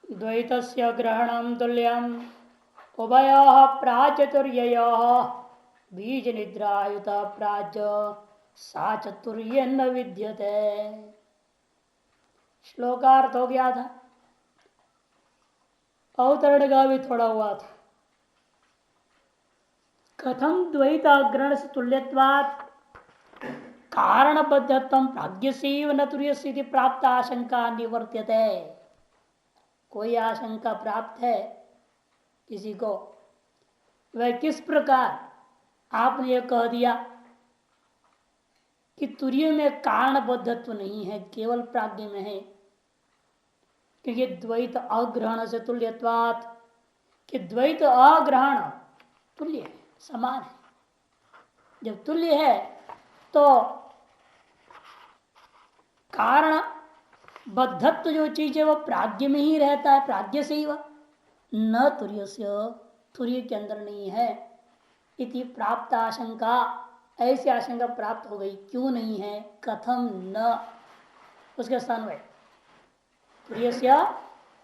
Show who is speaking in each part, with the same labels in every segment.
Speaker 1: द्वैतस्य ग्रहणं तुल्यम् उभयोः प्राचतुर्ययोः बीज निद्रायुत प्राच सा चतुर्य न विद्यते। श्लोकार्थ हो गया था, अवतरण का भी थोड़ा हुआ था। कथम द्वैताग्रहण से तुल्यत्वात् कारणबद्धत्वं प्राज्ञस्यैव न तुर्यस्य प्राप्त आशंका निवर्त्यते। कोई आशंका प्राप्त है किसी को, वह किस प्रकार आपने यह कह दिया कि तुर्य में कारणबद्धत्व नहीं है, केवल प्राज्ञ में है। क्योंकि द्वैत अग्रहण से तुल्यत्वात्, कि द्वैत अग्रहण तुल्य है, समान है। जब तुल्य है तो कारण बद्धत्व जो चीज है वह प्राज्ञ में ही रहता है, प्राज्ञ से ही वह न तुर्यस्य, तुर्य के अंदर नहीं है। इति प्राप्त आशंका, ऐसी आशंका प्राप्त हो गई। क्यों नहीं है? कथम न, उसके स्थान में तुर्यस्य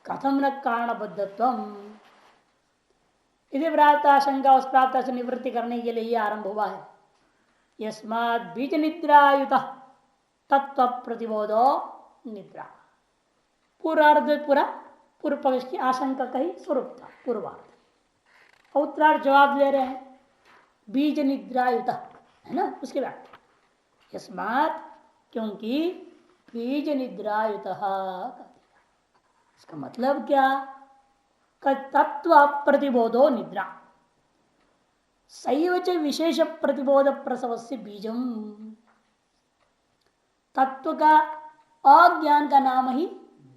Speaker 1: कथम न कारणबद्धत्वम, इति प्राप्त आशंका, उस प्राप्त से निवृत्ति करने के लिए आरंभ हुआ है। यस्मात् बीज निद्रायुत तत्व प्रतिबोधो निद्रा। पूर्वार्ध पूरा पूर्व पक्ष की आशंका का ही स्वरूप था पूर्वार्ध। उत्तरार्ध जवाब दे रहे हैं बीज निद्रायुत, है ना, उसके बाद यस्मात्, क्योंकि बीज निद्रायुत, इसका मतलब क्या? तत्व प्रतिबोधो निद्रा सैव च विशेष प्रतिबोध प्रसव से बीजम। तत्व का अज्ञान का नाम ही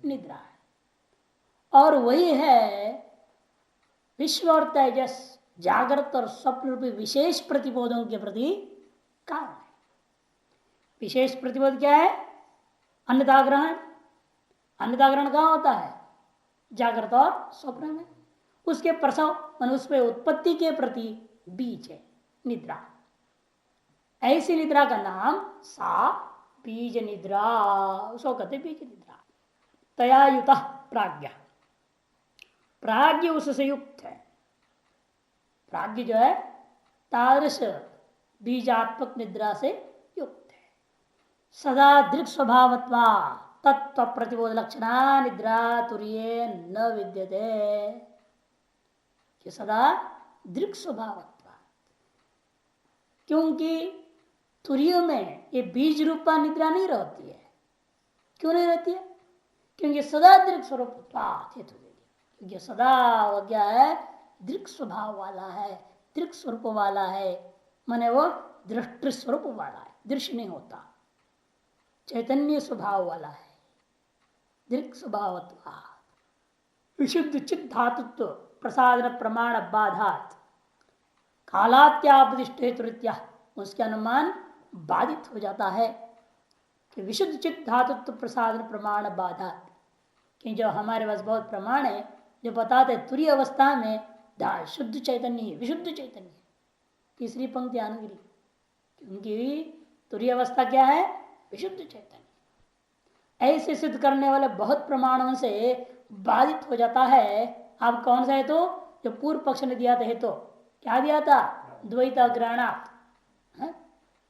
Speaker 1: निद्रा है, और वही है विश्व और तेजस, जागृत और स्वप्न रूपी विशेष प्रतिबोधों के प्रति कारण है। विशेष प्रतिबोध क्या है? अन्यताग्रहण। अन्यताग्रहण कहाँ होता है? जागृत और स्वप्न में। उसके प्रसव मनुष्य उत्पत्ति के प्रति बीज है निद्रा। ऐसी निद्रा का नाम सा बीज निद्रा, उसको कहते बीज निद्रा। तया युत प्राज्ञ, प्राज्ञ उससे युक्त है। प्राज्ञ जो है तादृश बीजात्मक निद्रा से युक्त है। सदा दृक् स्वभावत्वा तत्व प्रतिबोध लक्षणा निद्रा तुर्ये न विद्यते। कि सदा दृक् स्वभावत्वा, क्योंकि तुर्य में ये बीज रूपा निद्रा नहीं रहती है। क्यों नहीं रहती है? क्योंकि सदा दृक् स्वरूप, क्योंकि सदा वह क्या है? दृक् स्वभाव वाला है, दृक् स्वरूप वाला है, माने वो दृष्टि स्वरूप वाला है, दृश्य नहीं होता, चैतन्य स्वभाव वाला है। दृक् स्वभावत्वा विशुद्ध चित्त धातुत्व प्रसादन प्रमाण बाधात कालात्यापदिष्ट हेतुरीत्या, उसके अनुमान बाधित हो जाता है कि विशुद्ध चित्त धातुत्व प्रसादन प्रमाण बाधात। कि जो हमारे पास बहुत प्रमाण है जो बताते तुरीय अवस्था में शुद्ध चैतन्य है, विशुद्ध चैतन्य। तीसरी पंक्ति आनगिरी, क्योंकि तुरीय अवस्था क्या है? विशुद्ध चैतन्य। ऐसे सिद्ध करने वाले बहुत प्रमाणों से बाधित हो जाता है। आप कौन सा है? तो जो पूर्व पक्ष ने दिया था, है तो क्या दिया था? द्वैताग्रहणात्,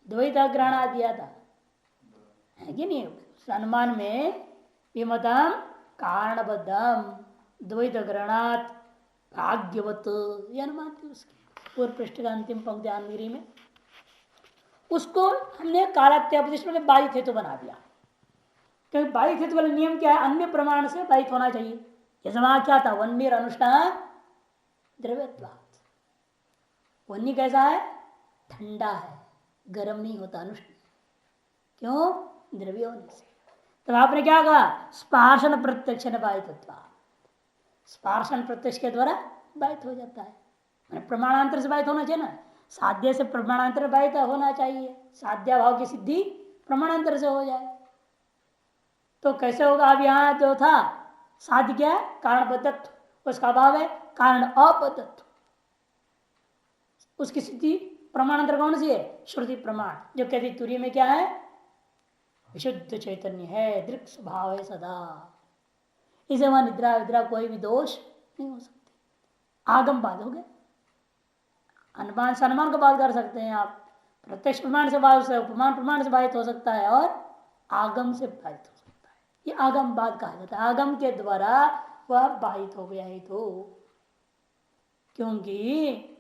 Speaker 1: द्वैताग्रहणात् दिया था, है कि नहीं? अनुमान में विमतम कारणबद्धम द्वैताग्रहणात् भाग्यवत, ये अनुमान थी उसकी पूर्व पृष्ठ का अंतिम पंक्ति आनगिरी में। उसको हमने कालात्यापदिष्ट में बाधित हेतु बना दिया। क्योंकि बाधित हेतु वाला नियम क्या है? अन्य प्रमाण से बाधित होना चाहिए। जैसे वहां क्या था? वन्य अनुष्ठान द्रव्यत्वात्। वन्य कैसा है? ठंडा है, गर्म नहीं होता अनुष्ठान। क्यों? द्रव्य होने से। तब आपने क्या कहा? स्पर्शन प्रत्यक्ष न बाधितत्वात्। स्पर्शन प्रत्यक्ष के द्वारा बाधित हो जाता है, प्रमाणांतर से बाधित होना चाहिए ना। साध्य से प्रमाणांतर बाधित होना चाहिए, साध्या भाव की सिद्धि प्रमाणांतर से हो जाए। तो कैसे होगा? अब यहां जो था साध्य क्या है? कारणबद्धत्व, उसका अभाव है कारण अबद्धत्व। उसकी सिद्धि प्रमाणांतर कौन सी है? श्रुति प्रमाण, जो कहती तुरीय में क्या है? विशुद्ध चैतन्य है, दृक् स्वभाव है सदा। इसे वहां निद्रा विद्रा कोई भी दोष नहीं हो सकती। आगम बाध हो गया। अनुमान से अनुमान को बात कर सकते हैं आप, प्रत्यक्ष प्रमाण से बात हो सकता है, उपमान प्रमाण से बाधित हो सकता है, और आगम से बाधित हो सकता है। ये आगम बात कहा जाता है। आगम के द्वारा वह बाधित हो गया है तो, क्योंकि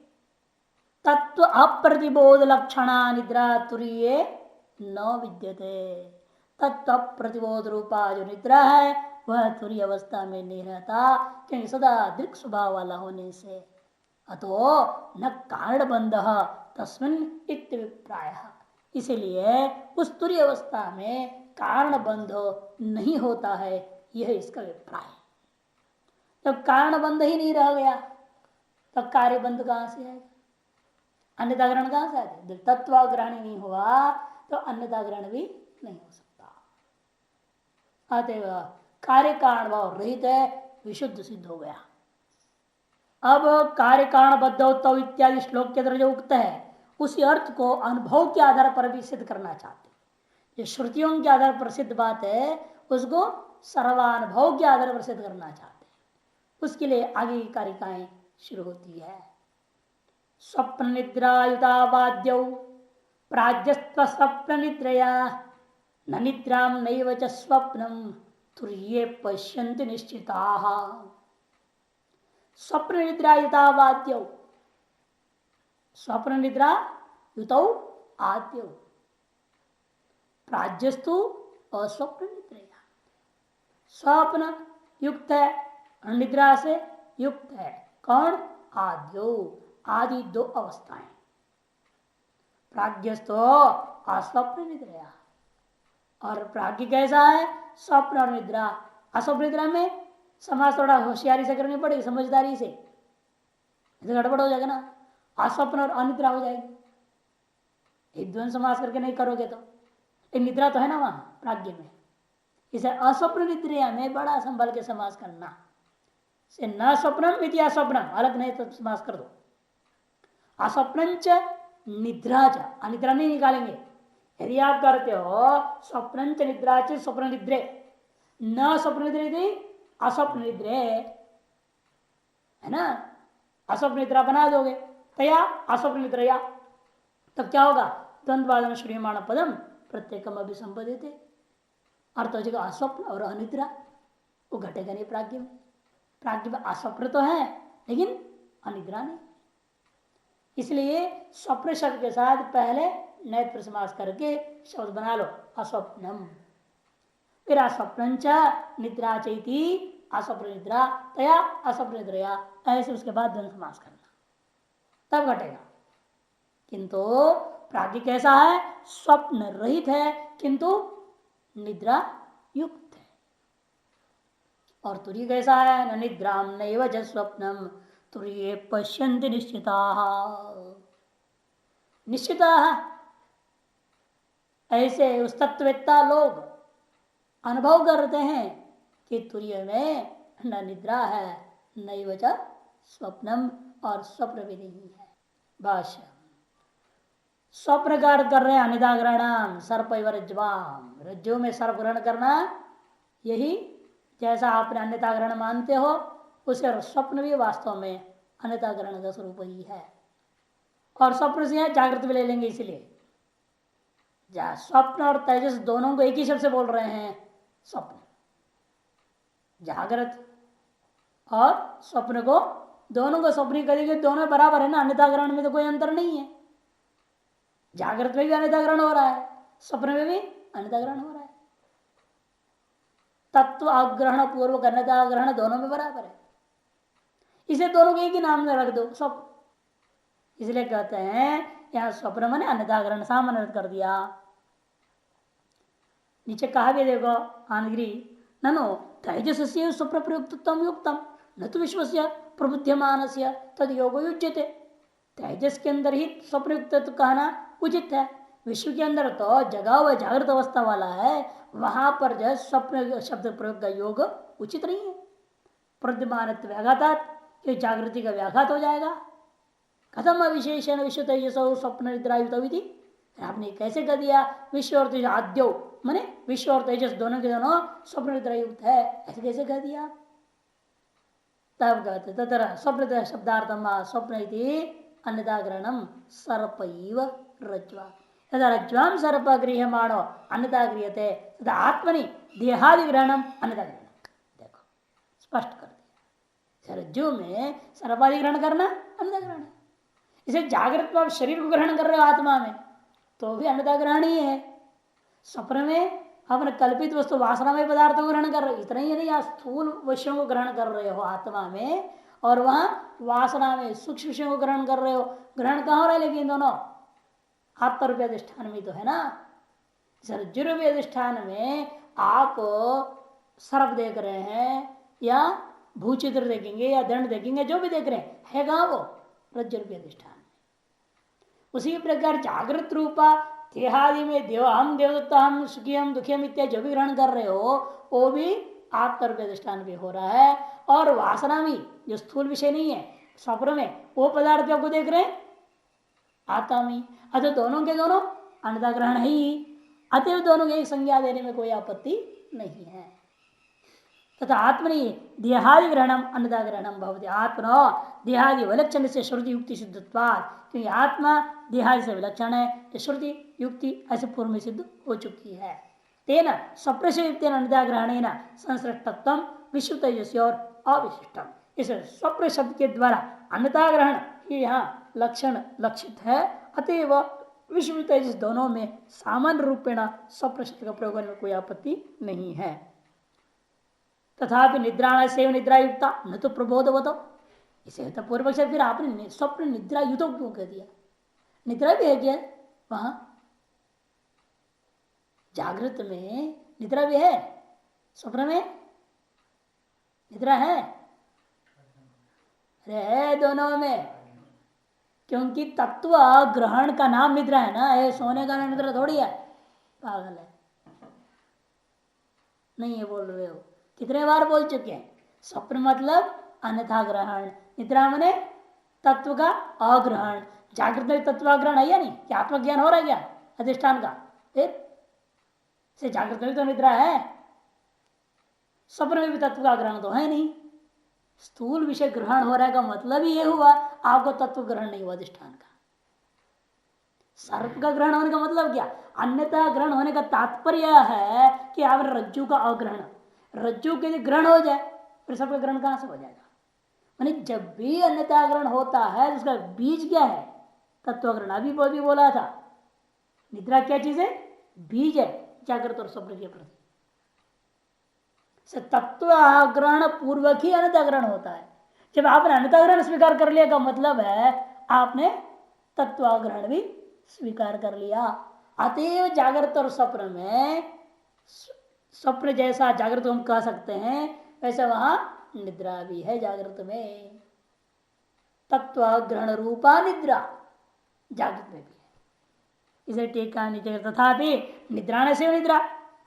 Speaker 1: तत्व अप्रतिबोध लक्षणा निद्रा तुरीय न विद्यते। तत्व प्रतिबोध रूपा जो निद्रा है वह तुरीय अवस्था में नहीं रहता, क्योंकि सदा दृक् स्वभाव वाला होने से। अतो न कारण बंध तस्मिन् इत्यभिप्राय। इसीलिए उस तुरीय अवस्था में कारण बंध नहीं होता है, यह इसका अभिप्राय। जब कारण बंध ही नहीं रह गया तब कार्य बंध कहां से आएगा, अन्यथा ग्रहण कहां से आएगा। जब तत्व ग्रहण नहीं हुआ तो अन्यथा ग्रहण भी नहीं हो सकता। अतएव कार्य कारण भाव रहित है, विशुद्ध सिद्ध हो गया। अब कार्य कारण बद्धोत्तव इत्यादि श्लोक के अंदर जो उक्त है उसी अर्थ को अनुभव के आधार पर भी सिद्ध करना चाहते हैं। जो श्रुतियों के आधार पर सिद्ध बात है उसको सर्वानुभव के आधार पर सिद्ध करना चाहते हैं। उसके लिए आगे की कारिकाएं शुरू होती है। स्वप्न निद्रायुतावाद्यौ प्राज्ञस्त्व स्वप्न निद्रया न निद्राम नैव च स्वप्नम तुर्ये पश्यन्ति निश्चिताः। स्वप्न निद्रा युतावाद्यौ, स्वप्न निद्रा युतौ आद्यौ प्राज्ञस्तु अस्वप्न निद्रया। स्वप्न युक्त है, निद्रा से युक्त है कौन, आद्यो, आदि दो अवस्थाएं। प्राज्ञस्तो अस्वप्न निद्रया, और प्राज्ञ कैसा है, स्वप्न और निद्रा। अस्वप्न निद्रा में समाज थोड़ा होशियारी से करनी पड़ेगी, समझदारी से, गड़बड़ हो जाएगा ना, अस्वप्न और अनिद्रा हो जाएगी। एक द्वंद समास करके नहीं करोगे तो एक निद्रा तो है ना वहां प्राज्ञ में, इसे अस्वप्न निद्रिया में बड़ा संभल के समास करना। से न स्वप्नम इति अस्वप्नम अलग नहीं तो समास कर दो। अस्वप्नंच निद्रा च, अनिद्रा नहीं निकालेंगे। यदि आप करते हो स्वप्नंच निद्रा च स्वप्न निद्रे, न स्वप्न निद्रे अस्वप्न निद्रे, है ना, अस्वप्न निद्रा बना दोगे तया अस्वप्न निद्रया, तब क्या होगा, द्वंद्वादन श्रूयमाण पदम प्रत्येकम अभिसंबोधित। अर्थ हो जाएगा अस्वप्न और अनिद्रा, वो घटेगा नहीं प्राज्ञ में। प्राज्ञ में अस्वप्न तो है लेकिन अनिद्रा नहीं। इसलिए स्वप्न शब्द के साथ पहले नेत्र समास करके शब्द बना लो अस्वप्नम, फिर अस्वप्नंच निद्रा चैति अस्वप्न निद्रा तया अस्वप्न निद्रया, ऐसे उसके बाद द्वंद्व समास करना, तब घटेगा। किंतु प्राज्ञ कैसा है, स्वप्न रहित है किंतु निद्रा युक्त है। और तुरीय कैसा है, न निद्राम नैव च स्वप्नम तुरीये पश्यन्ति निश्चिताः। निश्चिताः ऐसे उस तत्ववेत्ता लोग अनुभव करते हैं कि तुरीय में न निद्रा है नैव च स्वप्नम, और स्वप्न भी नहीं है। भाष्य स्वप्न का अर्थ कर रहे हैं अनिद्रा ग्रहणम सर्प रज्ज्वाम, रज्जु में सर्प ग्रहण करना, यही जैसा आपने अन्यथा ग्रहण मानते हो उसे स्वप्न भी वास्तव में अन्यथा ग्रहण का स्वरूप ही है। और स्वप्न से जागृत भी ले लेंगे, इसलिए स्वप्न और तेजस दोनों को एक ही शब्द से बोल रहे हैं। स्वप्न जागृत और स्वप्न को दोनों को स्वप्न करेंगे, दोनों बराबर है ना, अन्यथा ग्रहण में तो कोई अंतर नहीं है। जागृत में भी अन्यथा ग्रहण हो रहा है, स्वप्न में भी अन्यथा ग्रहण हो रहा है। तत्व अग्रहण पूर्वक अन्यथा ग्रहण दोनों में बराबर है, इसे दोनों को एक ही नाम में रख दो स्वप्न। इसलिए कहते हैं यहां स्वप्न मैंने अन्यथा ग्रहण सामान्य कर दिया। नीचे कहा भी देखो आनगिरी, ननो तेजस्य स्वप्न प्रयुक्तम युक्तम न तो विश्व से प्रबुद्ध्यमान से तद योग युज्यते। तेजस के अंदर ही स्वप्न युक्त कहना उचित है, विश्व के अंदर तो जगा हुआ जागृत अवस्था वाला है, वहां पर जो स्वप्न शब्द प्रयोग का योग उचित नहीं है। प्रद्यमान व्याघात, जागृति का व्याघात हो जाएगा। कथम विशेषण विश्व तेजस स्वप्न निद्रा युत, आपने कैसे कर दिया, विश्व और तेज आद्यो माने विश्व और तेजस दोनों के दोनों स्वप्न निद्रा युक्त है, ऐसे कैसे कह दिया? तब कहते तत्र स्वप्न शब्दार्थम स्वप्न अन्यथा ग्रहणम सर्पैव रज्वा, यदा रज्वाम सर्प गृह्यमाणो अन्यथा गृह्यते तथा आत्मनि देहादि ग्रहणम अन्यथा ग्रहणम। देखो स्पष्ट कर दिया, रज्जु में सर्पादि ग्रहण करना अन्यथा ग्रहण है। इसे जागृत में आप शरीर को ग्रहण कर रहे हो आत्मा में तो भी अन्यथा ग्रहण ही है। स्वप्न में अपने कल्पित वस्तु वासनामय पदार्थों को ग्रहण कर रहे हो, इतना ही नहीं, आप स्थूल विषयों को ग्रहण कर रहे हो आत्मा में और वहां वासना में सूक्ष्म विषयों को ग्रहण कर रहे हो। ग्रहण कहाँ हो रहा है लेकिन दोनों आत्मरूपी अधिष्ठान में तो है ना। रज्जुरूपी अधिष्ठान में आप सर्प देख रहे हैं या भूचित्र देखेंगे या दंड देखेंगे, जो भी देख रहे हैं है कहाँ वो रज्जुरूपी अधिष्ठान में। उसी प्रकार जागृत रूपा देहादि में देव हम देवदत्ता हम सुखी हम दुखी हम इत्यादि जो भी ग्रहण कर रहे हो वो भी आत्मरूपी अधिष्ठान भी हो रहा है। और वासना भी जो स्थूल विषय नहीं है स्वप्न में वो पदार्थ आपको देख रहे हैं आत्मा में, अतः दोनों के दोनों अन्यथा ग्रहण है ही, अतएव दोनों की एक संज्ञा देने में कोई आपत्ति नहीं है। तथा आत्मनि देहादि ग्रहणम अन्यथा ग्रहणम भवति, आत्मनो देहादि विलक्षण से श्रुति युक्ति सिद्धत्वात्, क्योंकि आत्मा देहादि से विलक्षण है, श्रुति युक्ति ऐसे पूर्व में सिद्ध हो चुकी है। तेन स्वप्रशक्ति अन्यथा ग्रहणेन संसृष्टत्व विश्व तेजस्य और अविशिष्टम, इस स्वप्र शब्द के द्वारा अन्यथा ग्रहण ही यहाँ लक्षण लक्षित है। अतएव विश्व तेजस दोनों में सामान्य रूपेण स्वप्न शब्द का प्रयोग करने में कोई आपत्ति नहीं है। तथापि निद्रा से निद्रा युक्ता न तो प्रबोधवतो, इसे तो पूर्व पक्ष फिर आपने स्वप्न निद्रा युतो क्यों कह दिया? निद्रा भी है क्या वहां? जागृत में निद्रा भी है, स्वप्न में निद्रा है, अरे दोनों में, क्योंकि तत्व ग्रहण का नाम निद्रा है ना, ये सोने का नाम निद्रा थोड़ी है, पागल है नहीं है बोल रहे हो, कितने बार बोल चुके हैं। स्वप्न मतलब अन्यथा ग्रहण, निद्रा मने तत्व का अग्रहण। जागृत में तत्वाग्रहण है या नहीं, क्या आत्मज्ञान हो रहा है क्या अधिष्ठान का? फिर से जागृत में तो निद्रा है, स्वप्न में भी तत्व का ग्रहण तो है नहीं। स्थूल विषय ग्रहण हो रहा है का मतलब ही ये हुआ आपको तत्व ग्रहण नहीं हुआ अधिष्ठान का। सर्प का ग्रहण होने का मतलब क्या? अन्यथा ग्रहण होने का तात्पर्य है कि आप रज्जु का अग्रहण, रज्जु के लिए ग्रहण हो जाए फिर सबका ग्रहण कहां से हो जाएगा? मानी जब भी अन्यथा ग्रहण होता है उसका बीज क्या है? तत्वग्रहण। अभी भी बोला था निद्रा क्या चीज है? बीज है जागृत और स्वप्न के प्रति। तत्व ग्रहण पूर्वक ही अन्यथा ग्रहण होता है। जब आपने अन्यथा ग्रहण स्वीकार कर लिया का मतलब है आपने तत्वाग्रहण भी स्वीकार कर लिया। अतएव जागृत और स्वप्न में, स्वप्न जैसा जागृत हम कह सकते हैं वैसे वहां निद्रा भी है। जागृत में तत्वाग्रहण रूपा निद्रा जागृत में भी है। इसे टीका नीचे तथापि निद्राण से निद्रा,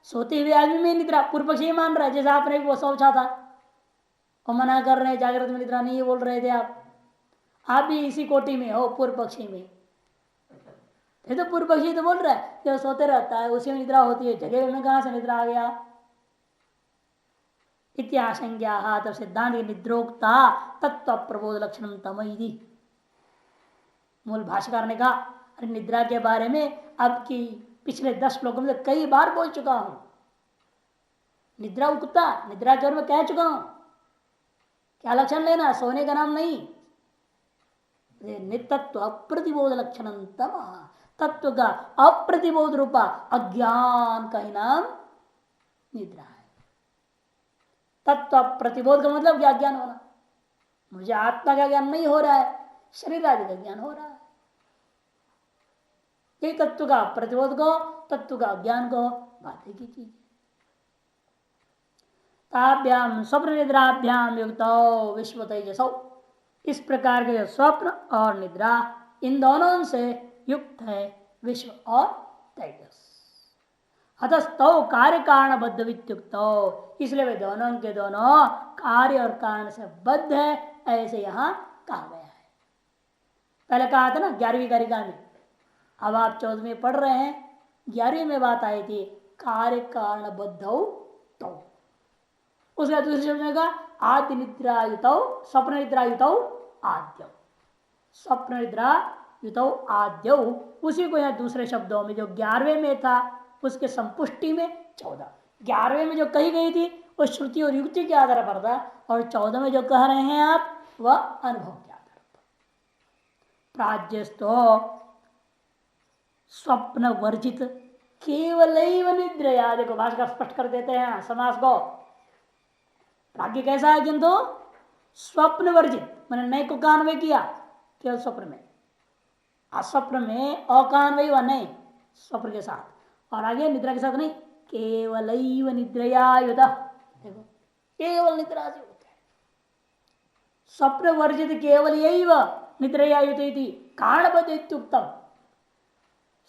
Speaker 1: सोते हुए आदमी में निद्रा। पूर्व पक्षी मान रहा है जैसा आपने वो सोचा था और मना कर रहे हैं जागृत में निद्रा नहीं बोल रहे थे आप भी इसी कोटि में हो पूर्व पक्षी में। ये तो पूर्व पक्षी तो बोल रहा है जो सोते रहता है उसी में निद्रा होती है, जगह में कहां से निद्रा आ गया? इत्याशंज्ञा तब सिद्धांत निद्रोक्ता तत्व प्रबोध लक्षण तमयि। मूल भाष्यकार ने कहा अरे निद्रा के बारे में अब की पिछले 10 श्लोकों में कई बार बोल चुका हूं। निद्रा उक्ता, निद्रा के बारे में कह चुका हूं। क्या लक्षण लेना? सोने का नाम नहीं, नित्तत्व अप्रतिबोध लक्षण तत्व का अप्रतिबोध रूपा अज्ञान का ही नाम निद्रा है। तत्व प्रतिबोध का मतलब क्या? ज्ञान होना। मुझे आत्मा का ज्ञान नहीं हो रहा है, शरीर आदि का ज्ञान हो रहा है। ये तत्व का प्रतिबोध को, तत्व का ज्ञान को बातें की चीज। ताभ्याम स्वप्न निद्राभ्याम युक्त विश्व तेजसो, इस प्रकार के स्वप्न और निद्रा इन दोनों से युक्त है विश्व और तेजस। अतस्तौ कार्य कारण बद्ध वित्युक्तो, इसलिए वे दोनों के दोनों कार्य और कारण से बद्ध है ऐसे यहां कहा गया है। पहले कहा था ना 11वीं कारिका में, अब आप 14वीं पढ़ रहे हैं, 11वीं में बात आई थी कार्य कारण बद्ध तो उसका दूसरे शब्द में कहा आद्य निद्रायुत स्वप्न निद्रायुत आद्य स्वप्न निद्रा युत आद्य उसी को यहाँ दूसरे शब्दों में जो 11वें में था उसके संपुष्टि में 14 11वें में जो कही गई थी वो श्रुति और युक्ति के आधार पर था और 14 में जो कह रहे हैं आप वह अनुभव के आधार पर। प्राज्यस्तो स्वप्न वर्जित केवल निद्रया, देखो भाषा स्पष्ट कर देते हैं समास को। प्राज्ञ कैसा है किंतु स्वप्न वर्जित, मैंने नए को कान्वय किया केवल स्वप्न में, अस्वप्न में अकान्वय व नहीं स्वप्न के साथ, और आगे निद्रा के साथ नहीं, केवल निद्रया युत, देखो केवल निद्रा से युक्त है। स्वप्न वर्जित केवल यही निद्रया युत कारणबद्ध इत्युक्तम,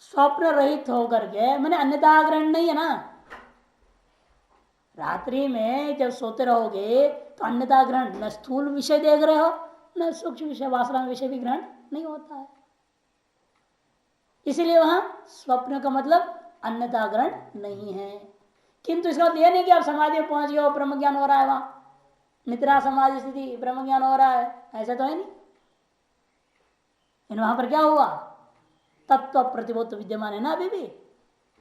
Speaker 1: स्वप्न रहित होकर के मैंने अन्यथा ग्रहण नहीं है ना। रात्रि में जब सोते रहोगे तो अन्यथा ग्रहण, न स्थूल विषय देख रहे हो न सूक्ष्म विषय वासना विषय भी ग्रहण नहीं होता है, इसीलिए वहां स्वप्न का मतलब अन्यथा ग्रहण नहीं है। किंतु इसका मतलब यह नहीं कि आप समाधि में पहुंच गए हो ब्रह्म ज्ञान हो रहा है, वहां निद्रा समाधि स्थिति ब्रह्म ज्ञान हो रहा है, ऐसा तो है नहीं। वहां पर क्या हुआ, तत्व प्रतिबोध विद्यमान है ना अभी भी,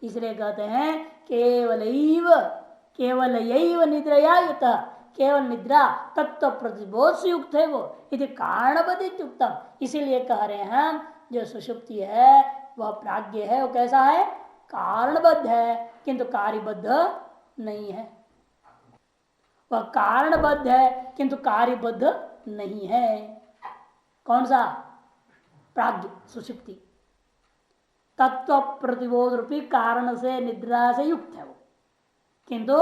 Speaker 1: इसलिए कहते हैं केवल यैव निद्रया युत, केवल निद्रा तत्व प्रतिबोध से युक्त है वो, यदि कारणबद्ध युक्तम, इसीलिए कह रहे हैं हम जो सुषुप्ति है वह प्राज्ञ है, वो कैसा है, कारणबद्ध है किंतु कार्यबद्ध नहीं है। वह कारणबद्ध है किंतु कार्यबद्ध नहीं है। कौन सा, प्राज्ञ सुषुप्ति तत्व प्रतिबोध रूपी कारण से निद्रा से युक्त है वो, किंतु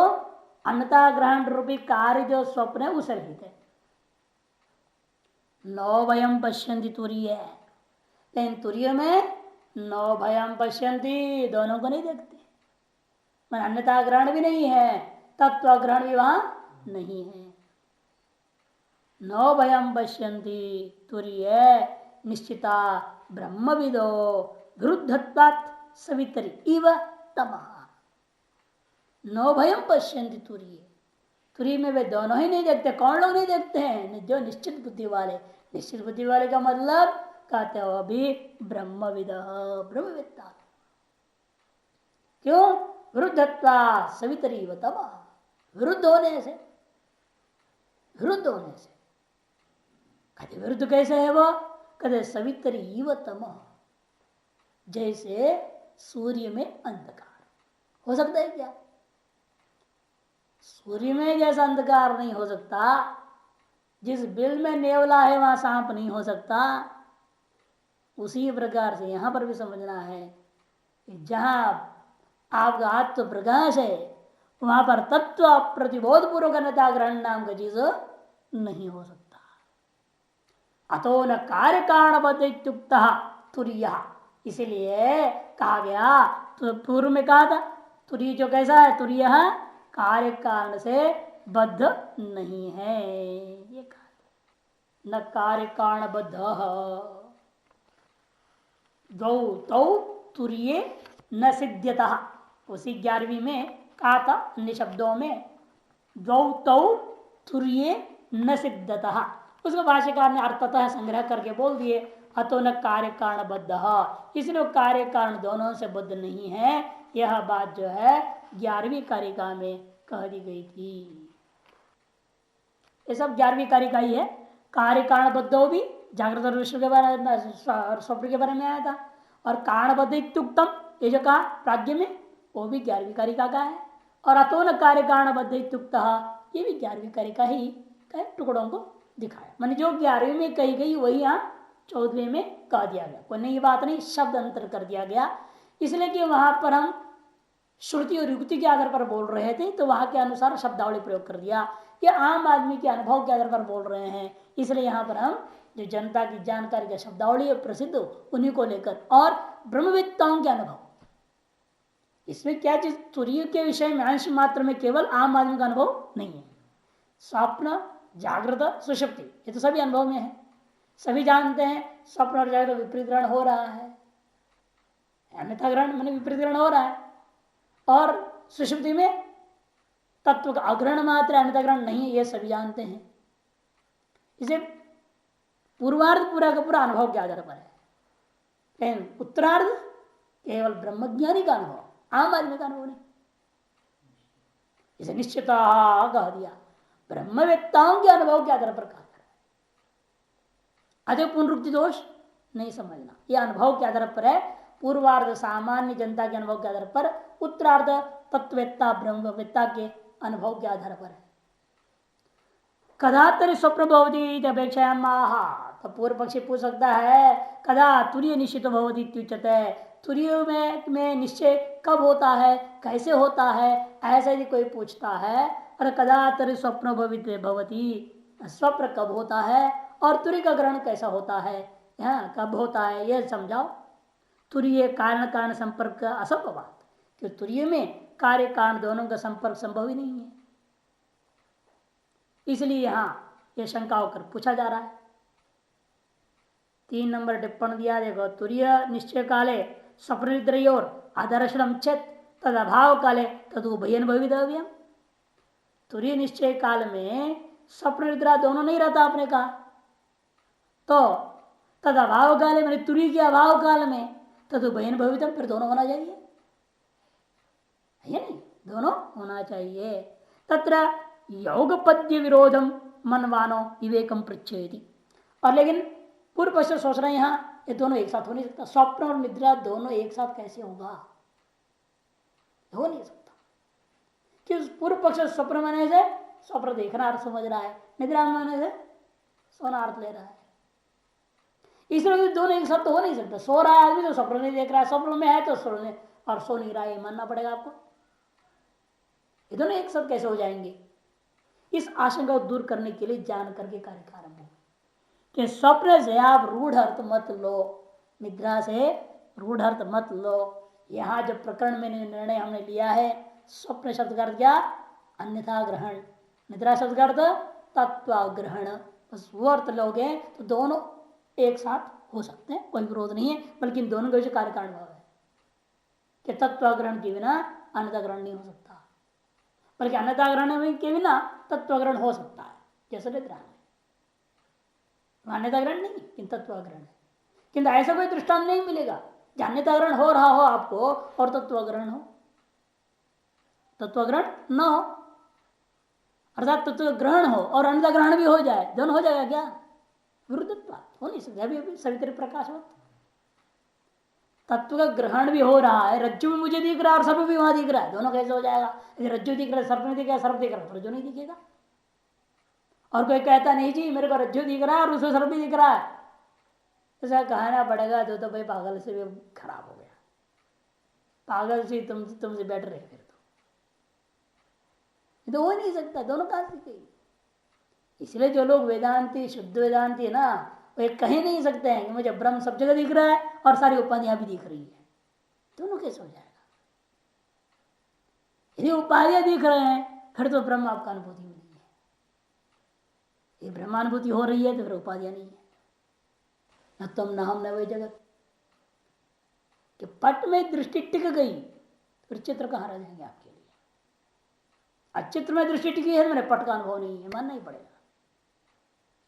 Speaker 1: अन्यथा ग्रहण रूपी कार्य जो स्वप्न है उसे रहित है। नौ भयम पश्यंती तुरीय है, लेकिन तुरीय में नौ भयम पश्यंती दोनों को नहीं देखते, मैं अन्यथा ग्रहण भी नहीं है तत्व ग्रहण भी वहां नहीं है। नौ भयम पश्यंती तुरीय निश्चिता ब्रह्मविदो विरुद्धत्वात् सवितरी इव तमः। नौ भयम पश्यंती तुरीय, तुरी में वे दोनों ही नहीं देखते। कौन लोग नहीं देखते हैं, जो निश्चित बुद्धि वाले। निश्चित बुद्धि वाले का मतलब कहते हो अभी ब्रह्मविद, ब्रह्मविद्ता। क्यों, विरुद्धत्वा सवितरी व तमः, विरुद्ध होने से, विरुद्ध होने से। कहते विरुद्ध कैसे है वो, कहते सवितरी व तमः, जैसे सूर्य में अंधकार हो सकता है क्या, सूर्य में जैसा अंधकार नहीं हो सकता, जिस बिल में नेवला है वहां सांप नहीं हो सकता, उसी प्रकार से यहां पर भी समझना है कि जहां आपका आत्म प्रकाश है वहां पर तत्व प्रतिबोध पूर्वक अन्यथा ग्रहण नाम का चीज नहीं हो सकता। अतो न कार्य कारणबद्ध इत्युक्त तुरीय, इसीलिए कहा गया, तो पूर्व में कहा था तुरीय जो कैसा है, तुरीय कार्य कारण से बद्ध नहीं है, ये कहा। न कार्य कारण बद्ध दौ तौ तुरीय न सिद्ध्यतः, उसी 11वीं में कहा था अन्य शब्दों में द्वौ तौ तुरीय न सिद्धतः, उसको भाष्यकार ने अर्थतः संग्रह करके बोल दिए अतो न कार्य कारण बद्ध, इसलिए कार्य कारण दोनों से बद्ध नहीं है। यह बात जो है 11वीं कारिका में कह दी गई थी। ये सब 11वीं कारिका ही है। कार्य कारण बद्ध भी जागृत और विश्व के बारे में, स्वप्न के बारे में आया था, और कारणबद्ध इत्युक्तम ये जो कहा प्राज्ञ में वो भी 11वीं कारिका का है, और अतो न कार्य कारणबद्ध इत्युक्त ये भी 11वीं कारिका ही का टुकड़ों को दिखाया। मैंने जो 11वीं में कही गई वही यहाँ 14वीं में कह दिया गया, कोई नई बात नहीं, शब्द अंतर कर दिया गया, इसलिए कि वहां पर हम श्रुति और युक्ति के आधार पर बोल रहे थे तो वहां के अनुसार शब्दावली प्रयोग कर दिया। ये आम आदमी के अनुभव के आधार पर बोल रहे हैं, इसलिए यहाँ पर हम जो जनता की जानकारी का शब्दावली प्रसिद्ध उन्हीं को लेकर, और ब्रह्मविद्ताओं के अनुभव, इसमें क्या चीज तुरीय के विषय में अंश मात्र में केवल आम आदमी का अनुभव नहीं है। स्वप्न जागृत सुषुप्ति ये तो सभी अनुभव में है, सभी जानते हैं स्वप्न और जागृत विपरीत ग्रहण हो रहा है, अन्यथा ग्रहण मैंने विपरीत ग्रहण हो रहा है, और सुषुप्ति में तत्व का अग्रहण मात्र अंतग्रहण नहीं है, ये सभी जानते हैं। इसे पूर्वार्ध पूरा का पूरा अनुभव के आधार पर है, लेकिन उत्तरार्ध केवल ब्रह्मज्ञानी का अनुभव, आम आदमी का अनुभव नहीं। इसे निश्चित कह दिया, ब्रह्मवेत्ताओं के अनुभव के आधार पर कहा। अधिक पुनरुक्ति दोष नहीं समझना, यह अनुभव के आधार पर है। पूर्वार्ध सामान्य जनता के अनुभव के आधार पर, उत्तरार्ध तत्ववेत्ता ब्रह्मवेत्ता के अनुभव के आधार पर है। कदा तरी स्वप्न भवती अपेक्षा माहा, तो पूर्व पक्षी पूछ सकता है कदा तुरीय निश्चित भवती इत्युच्यते, तुरीय में निश्चय कब होता है, कैसे होता है, ऐसा यदि कोई पूछता है। और कदा तरी स्वप्न भवती, स्वप्न कब होता है और तुरीय का ग्रहण कैसा होता है, यहाँ कब होता है, यह समझाओ। तुरीय कारण कारण संपर्क का असंभव बात, क्योंकि तुरीय में कार्य कारण दोनों का संपर्क संभव ही नहीं है। इसलिए यहां यह शंका होकर पूछा जा रहा है। 3 नंबर टिप्पणी दिया, देखो, तुरीय निश्चय काले स्वप्न निद्रयोर आदर्शनम चेत तद अभाव काले तदुभयन भवितव्यम। तुरीय निश्चय काल में स्वप्न निद्रा दोनों नहीं रहता आपने कहा, तो तद अभाव काले मैंने तुरीय के अभाव काल में तदुभयन भवितम, फिर दोनों होना चाहिए, है नहीं, दोनों होना चाहिए। तत्र योगपद्य विरोधम मनवानो विवेकम पृच्छेति। और लेकिन पूर्व पक्ष सोच रहे हैं यहाँ ये दोनों एक साथ हो नहीं सकता, स्वप्न और निद्रा दोनों एक साथ कैसे होगा, हो नहीं सकता। कि पूर्व पक्ष स्वप्न माने से स्वप्न देखना अर्थ समझ रहा है, निद्रा माने से सोना अर्थ ले रहा है। इसलिए दोनों एक साथ तो हो नहीं सकता। सो रहा है आदमी तो स्वप्न नहीं देख रहा है, स्वप्न में है तो सोने और सो नहीं रहा है, मानना पड़ेगा आपको। ये दोनों एक साथ कैसे हो जाएंगे? इस आशंका को दूर करने के लिए जान करके कार्य आरंभ हो कि स्वप्न से आप रूढ़ अर्थ मत लो, निद्रा से रूढ़ अर्थ मत लो। यहां जो प्रकरण में निर्णय हमने लिया है, स्वप्न शब्द का अर्थ क्या, अन्यथा ग्रहण, निद्रा शब्द का अर्थ तत्वाग्रहण, बस वो अर्थ लोगे तो दोनों एक साथ हो सकते हैं, कोई विरोध नहीं है। बल्कि इन दोनों का कार्य कारण भाव है कि तत्वाग्रहण के बिना अन्यथा ग्रहण नहीं हो सकता, बल्कि अन्यथा ग्रहण के बिना तत्वग्रहण हो सकता है, जैसे निद्रा में अन्यथा ग्रहण नहीं किंतु तत्वग्रहण है। किंतु ऐसा कोई दृष्टांत नहीं मिलेगा जहां अन्यथा ग्रहण हो रहा हो आपको और तत्वग्रहण हो, तत्वग्रहण न हो, अर्थात तत्व ग्रहण हो और अन्यथा ग्रहण भी हो जाए, दोनों हो जाएगा क्या? विरुद्धत्व हो नहीं सकता। अभी सवित्री प्रकाश हो, तत्व का ग्रहण भी हो रहा है, रज्जु में मुझे दिख रहा है और सर्प भी वहां दिख रहा है, दोनों कैसे हो जाएगा? यदि रज्जु दिख रहा है सर्प नहीं दिख रहा है, सर्प दिख रहा है रज्जु नहीं दिखेगा। और कोई कहता नहीं जी मेरे को रज्जु दिख रहा है और उसमें सर्प भी दिख रहा है, ऐसा कहना पड़ेगा तो भाई पागल से भी खराब हो गया, पागल से तुमसे बेटर है, फिर तो हो नहीं सकता, दोनों कहां सीखेगी? इसलिए जो लोग वेदांती शुद्ध वेदांती है ना, वे कहीं नहीं सकते हैं कि मुझे ब्रह्म सब जगह दिख रहा है और सारी उपाधियां भी दिख रही है, दोनों कैसे हो जाएगा? यदि उपाधियां दिख रहे हैं फिर तो ब्रह्म आपका अनुभूति में नहीं है, ये ब्रह्मानुभूति हो रही है तो फिर उपाधियां नहीं है। न तुम न हम न वही जगत, कि पट में दृष्टि टिक गई फिर चित्र कहां रह जाएंगे आपके लिए? चित्र में दृष्टि टिकी है, मैंने पट का अनुभव नहीं है, मानना ही पड़ेगा।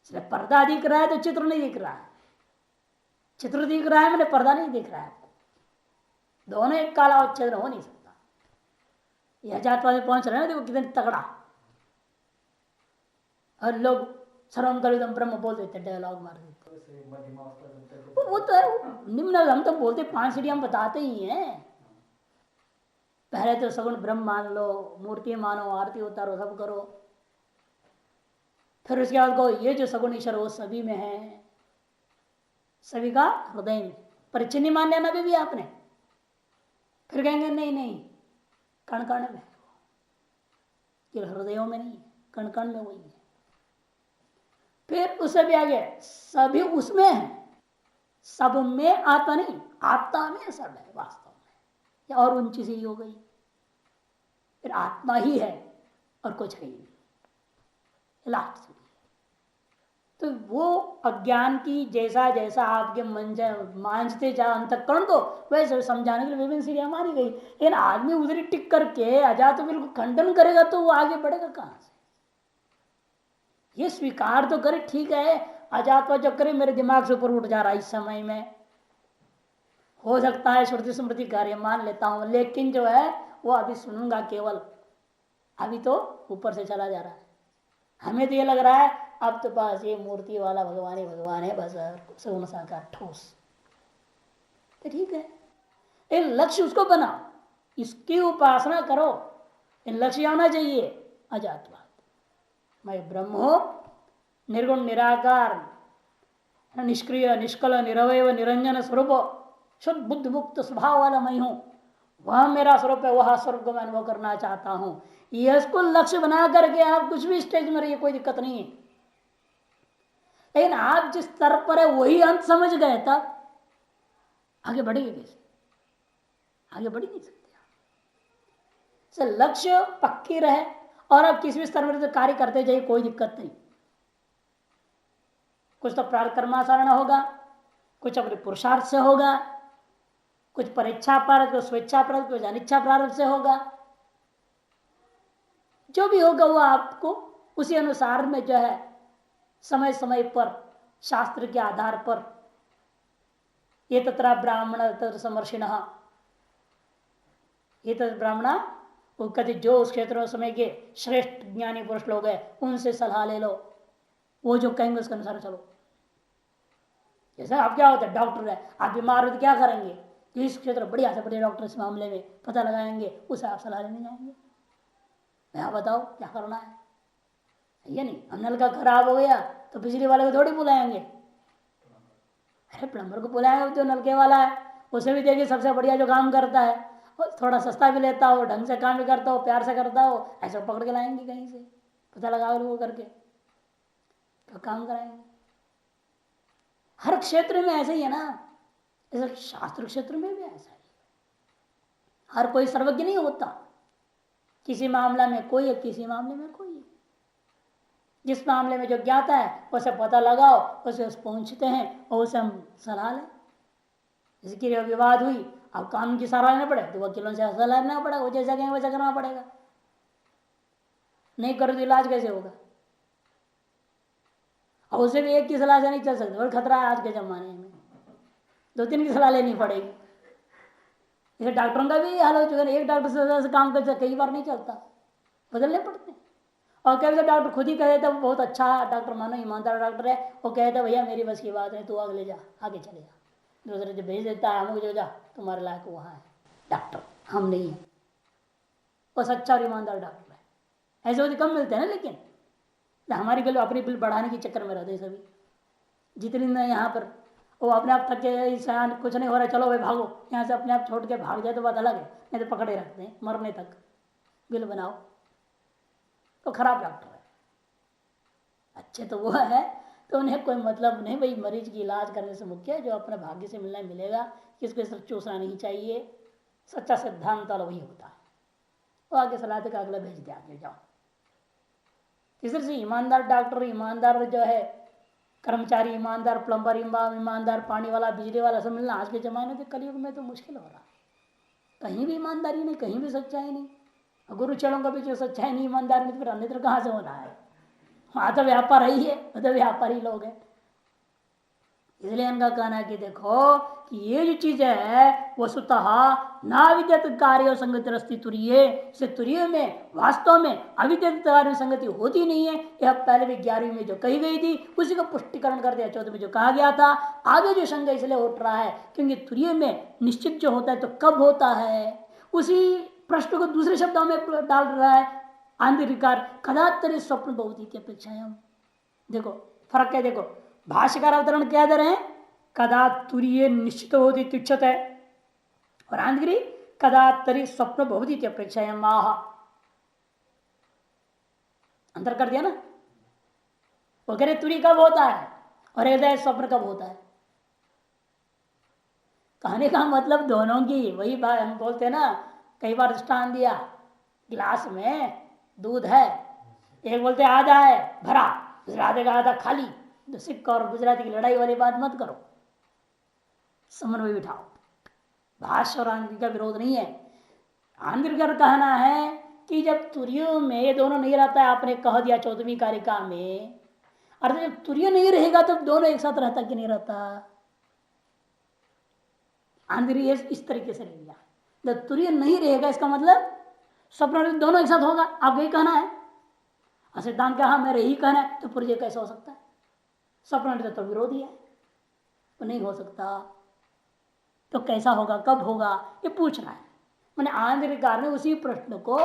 Speaker 1: इसलिए पर्दा दिख रहा है तो चित्र नहीं दिख रहा है, चित्र दिख रहा है मैंने पर्दा नहीं दिख रहा है आपको, दोनों एक काला और चित्र हो नहीं सकता। यह जातवाद पहुंच रहे हैं, देखो कितने तगड़ा, और लोग सर्वम कल्विदम ब्रह्म बोल देते, डायलॉग मार देते। वो तो है निम्न, हम तो बोलते 5 सीढ़ी हम बताते ही हैं। पहले तो सगुण ब्रह्म मान लो, मूर्ति मानो, आरती उतारो, सब करो, फिर उसके बाद कहो ये जो सगुण ईश्वर वो सभी में है, सभी का हृदय में, परिचय नहीं मान लेना भी आपने। फिर कहेंगे नहीं नहीं कण कण में, केवल हृदयों में नहीं, कण कण में वही है। फिर उससे भी आगे सभी उसमें है, सब में आत्मा नहीं, आत्मा में सब है वास्तव में, या और ऊंची सी हो गई, फिर आत्मा ही है और कुछ है ही नहीं, लास्ट। तो वो अज्ञान की जैसा जैसा आपके मन मांझते जा अंतःकरण को वैसे समझाने के लिए विभिन्न सीढ़ियां मारी गई। लेकिन आदमी उधर टिक करके अजात तो बिल्कुल खंडन करेगा तो वो आगे बढ़ेगा कहां से? ये स्वीकार तो करे, ठीक है अजात जो करे मेरे दिमाग से ऊपर उठ जा रहा है इस समय में, हो सकता है श्रुति स्मृति कार्य मान लेता हूं, लेकिन जो है वो अभी सुनूंगा केवल, अभी तो ऊपर से चला जा रहा है। हमें तो ये लग रहा है अब तो बस ये मूर्ति वाला भगवान ही भगवान है, बस सगुण साकार ठोस, तो ठीक है। एक लक्ष्य उसको बनाओ, इसकी उपासना करो, इन लक्ष्य आना चाहिए अजातवाद, मैं ब्रह्म हो, निर्गुण निराकार, निष्क्रिय निष्कल निरवय निरंजन स्वरूप, शुद्ध बुद्ध मुक्त स्वभाव वाला मैं हूं, वह मेरा स्वरूप है, वह स्वरूप को मैं अनुभव करना चाहता हूं। इसको लक्ष्य बना करके आप कुछ भी स्टेज में रहिए, कोई दिक्कत नहीं है। लेकिन आप जिस स्तर पर है वही अंत समझ गए तब आगे बढ़ेंगे कैसे? आगे बढ़ नहीं सकते। लक्ष्य पक्की रहे और आप किसी भी स्तर पर तो कार्य करते जाइए, कोई दिक्कत नहीं। कुछ तो प्रार्थ कर्माचरण होगा, कुछ अपने पुरुषार्थ से होगा, कुछ परीक्षा प्रारब्ध, कुछ स्वेच्छा प्रारब्ध, कुछ अनिच्छा प्रारब्ध से होगा। जो भी होगा वो आपको उसी अनुसार में जो है समय समय पर शास्त्र के आधार पर, ये तत्र ब्राह्मण तत्र समर्षिण, ये तत्र ब्राह्मण वो कहते जो उस क्षेत्र समय के श्रेष्ठ ज्ञानी पुरुष लोग हैं उनसे सलाह ले लो, वो जो कहेंगे उसके अनुसार चलो। जैसे आप क्या होता है, डॉक्टर है, आप बीमार हो तो क्या करेंगे, इस क्षेत्र बढ़िया से बढ़िया डॉक्टर इस मामले में पता लगाएंगे, उसे आप सलाह लेने जाएंगे, मैं बताओ क्या करना है, ये नहीं। नल का खराब हो गया तो बिजली वाले को थोड़ी बुलाएंगे, अरे प्लम्बर को बुलाएंगे जो नलके वाला है, उसे भी देखिए सबसे बढ़िया जो काम करता है, थोड़ा सस्ता भी लेता हो, ढंग से काम भी करता हो, प्यार से करता हो, ऐसा पकड़ के लाएंगे कहीं से, पता लगा वो करके तो काम कराएंगे। हर क्षेत्र में ऐसा ही है ना, ऐसा शास्त्र क्षेत्र में भी ऐसा ही। हर कोई सर्वज्ञ नहीं होता, किसी मामला में कोई है, किसी मामले में कोई है। जिस मामले में जो ज्ञाता है उसे पता लगाओ, उसे पहुंचते हैं और उसे हम सलाह लें। इसकी विवाद हुई, अब कानून की सलाह लेना पड़े तो वकीलों से सलाह लेना पड़ेगा, वो जैसा कहेंगे वैसा करना पड़ेगा, नहीं करो तो इलाज कैसे होगा। और उसे भी एक की सलाह से नहीं चल सकते, और खतरा है आज के जमाने में, दो तीन की सलाह लेनी पड़ेगी। जैसे डॉक्टरों का भी हाल हो चुका है, एक डॉक्टर से काम करते कई बार नहीं चलता, बदलने पड़ते। और कभी तो डॉक्टर खुद ही कह देता बहुत अच्छा डॉक्टर मानो ईमानदार डॉक्टर है, वो कहता भैया मेरी बस की बात है, तू आगे ले जा, आगे चले जा, दूसरे जो भेज देता है हमको जो जा तुम्हारे लायक वहाँ है डॉक्टर, हम नहीं है, वो सच्चा और ईमानदार डॉक्टर है। ऐसे होते कम मिलते हैं ना, लेकिन हमारी बिल अपनी बिल बढ़ाने के चक्कर में रहते सभी, जितनी न यहाँ पर वो अपने आप थके कुछ नहीं हो रहा चलो भाई भागो यहाँ से, अपने आप छोड़ के भाग जाए तो बात अलग है, नहीं तो पकड़े रखते हैं मरने तक, बिल बनाओ, तो खराब डॉक्टर है। अच्छे तो वो है तो उन्हें कोई मतलब नहीं, भाई मरीज की इलाज करने से मुख्य है जो अपने भाग्य से मिलना मिलेगा, किसको इस तरह चूसना नहीं चाहिए, सच्चा सिद्धांत वाला वही होता है। वो आगे सलाह का अगला भेज दे, आगे जाओ। तीसरे से ईमानदार डॉक्टर, ईमानदार जो है कर्मचारी, ईमानदार प्लम्बर, ईमानदार पानी वाला, बिजली वाला सब मिलना आज के जमाने में कलयुग में तो मुश्किल हो रहा है। कहीं भी ईमानदारी नहीं, कहीं भी सच्चाई नहीं, गुरु चरणों का भी जो सच्चाई नहीं, ईमानदारी नहीं, फिर अन्यत्र कहाँ से होना है। वहां तो व्यापार ही है, वो तो व्यापारी लोग हैं। इसलिए इनका कहना है कि देखो कि ये जो चीज है वस्तुतः ना विद्यत कार्य संगति रस्ती तुरीय से, तुरीय में वास्तव में अविद्यत कार्य संगति होती नहीं है। यह पहले भी 11वीं में जो कही गई थी उसी का पुष्टिकरण कर दिया 14वीं में जो कहा गया था। आगे जो शंका इसलिए उठ रहा है क्योंकि तुरीय में निश्चित जो होता है तो कब होता है, उसी प्रश्न को दूसरे शब्दों में डाल रहा है। आंतरिकार कदातरी स्वप्न बहुत की अपेक्षा। देखो फर्क है, देखो भाष्यकार अवतरण क्या दे रहे हैं, कदा तुरीय निश्चित होती तुच्छत है, और आंतरी कदा तरी स्वप्न भवती अपेक्षा माह, अंतर कर दिया ना। वो कह रहे तुरी कब होता है और हृदय स्वप्न कब होता है। कहने का मतलब दोनों की वही बात हम बोलते हैं ना, कई बार दृष्टान दिया, गिलास में दूध है, एक बोलते आधा है भरा, दूसरा आधे का आधा खाली, तो सिख और गुजराती की लड़ाई वाली बात मत करो, समन्वय बिठाओ। भाष्य और आंध्र का विरोध नहीं है। आंध्र का कहना है कि जब तुर्य में ये दोनों नहीं रहता है, आपने कह दिया 14वीं कारिका में, अर्थात जब तुर्य नहीं रहेगा तो दोनों एक साथ रहता कि नहीं रहता। आंध्र इस तरीके से ले लिया, जब तुर्य नहीं रहेगा इसका मतलब स्वप्न दोनों एक साथ होगा, आपको यही कहना है। सिद्धांत कहा मेरा यही कहना है, तो पुर्य कैसे हो सकता है? स्वप्न तो विरोधी है, तो नहीं हो सकता। तो कैसा होगा, कब होगा, ये पूछ रहा है। मैंने आंध्रकार ने उसी प्रश्न को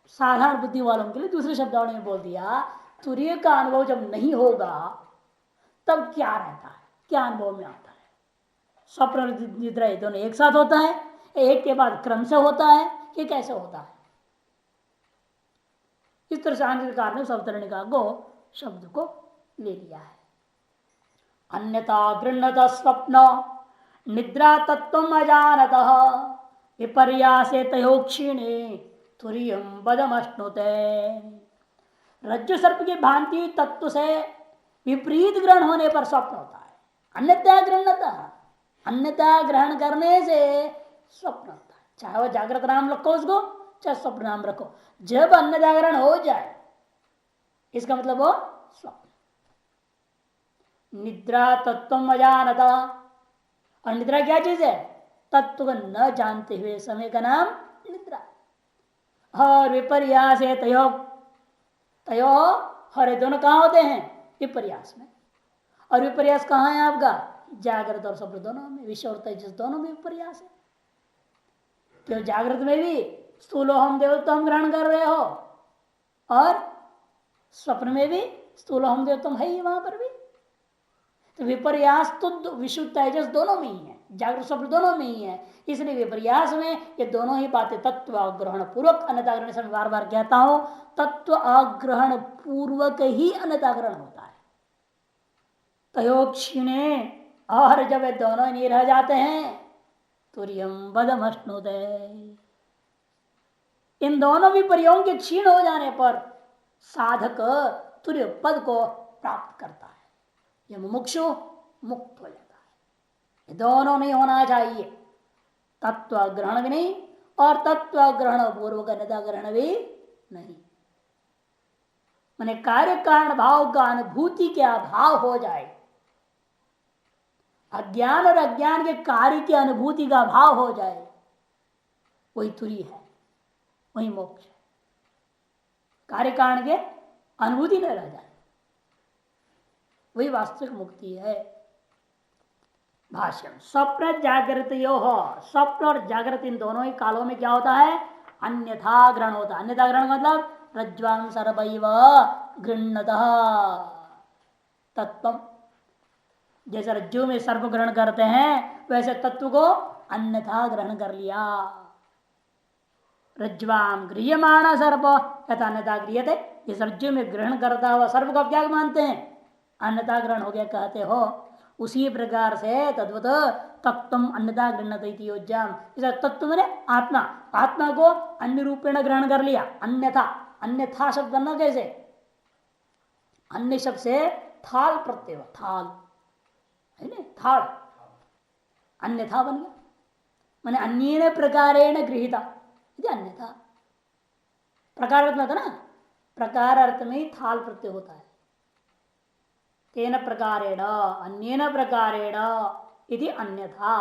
Speaker 1: साधारण बुद्धि वालों के लिए दूसरे शब्दों में बोल दिया। तुर्य का अनुभव जब नहीं होगा तब क्या रहता है, क्या अनुभव में आता है? स्वप्न निद्रा दोनों एक साथ होता है, एक के बाद क्रम से होता है, कि कैसे होता है? इस तरह से आंध्रकार ने सवतरणिका को शब्द को ले लिया है। अन्यथा गृह्णत स्वप्न निद्रा तत्व अजानत विपर्यासे तयोक्षीणे तुर्यम बदमश्नुते। रज्जु सर्प की भांति तत्व से विपरीत ग्रहण होने पर स्वप्न होता है। अन्यथा गृह्णत, अन्यथा ग्रहण करने से स्वप्न होता है। चाहे वह जागृत नाम रखो उसको, चाहे स्वप्न नाम रखो, जब अन्यथा ग्रहण हो जाए इसका मतलब वो स्वप्न। निद्रा तत्व अजानता, और निद्रा क्या चीज है? तत्व को न जानते हुए समय का नाम निद्रा। और विपर्यास है तयो, तयो और दोनों कहाँ होते हैं? विपर्यास में। और विपर्यास कहाँ है आपका? जागृत और स्वप्न दोनों में, विश्व और तेजस दोनों में विपर्यास है। क्यों? जागृत में भी स्थूलो हम देवत्व हम ग्रहण कर रहे हो, और स्वप्न में भी स्थूलो हम देवत्व है ही, वहां पर भी तो विपर्यास तो विश्व तेजस दोनों में ही है, जागृत स्वप्न दोनों में ही है। इसलिए विपर्यास में ये दोनों ही बातें तत्व अग्रहण पूर्वक अन्यताग्रहण से मैं बार बार कहता हूं, तत्व अग्रहण पूर्वक ही अन्यताग्रहण होता है। तयोक्षिणे, और जब ये दोनों नहीं रह जाते हैं तुर्यम बदमश्नुते, इन दोनों विपर्यों के क्षीण हो जाने पर साधक तुर्य पद को प्राप्त करता है। ये मुमुक्षु मुक्त हो जाता है। ये दोनों नहीं होना चाहिए, तत्व ग्रहण भी नहीं और तत्व ग्रहण पूर्वक अन्यथा ग्रहण भी नहीं। माने कार्य कारण भाव का अनुभूति के अभाव हो जाए, अज्ञान और अज्ञान के कार्य की अनुभूति का अभाव हो जाए, वही तुरी है, वही मोक्ष है। कार्य कारण के अनुभूति न रह जाए, वही वास्तविक मुक्ति है। भाष्य स्वप्न जागृत यो हो, स्वप्न और जागृत इन दोनों ही कालों में क्या होता है? अन्यथा ग्रहण होता है। अन्यथा ग्रहण मतलब रज्ज्वां सर्वैव गृह्णतः तत्व, जैसे रज्जु में सर्प ग्रहण करते हैं वैसे तत्व को अन्यथा ग्रहण कर लिया। रज्ज्वां गृह्यमाण सर्प यथा अन्यथा गृह्यते, इस रज्जु में ग्रहण करता हुआ सर्प को आप क्या मानते हैं? अन्यथा ग्रहण हो गया कहते हो। उसी प्रकार से तद्वत तत्व अन्यथा गृह्णते इति योज्यम, इस तत्व मैंने आत्मा, आत्मा को अन्य रूपेण ग्रहण कर लिया। अन्यथा, अन्यथा शब्द बनना कैसे? अन्य शब्द से थाल प्रत्यय, थाल है ना, थाल अन्यथा बन गया, माने अन्य प्रकारेण गृहीता, अन्यथा प्रकार अर्थ में था ना, प्रकार अर्थ में थाल प्रत्यय होता है। तेन प्रकारेण अन्येन प्रकारेण इति अन्यथा,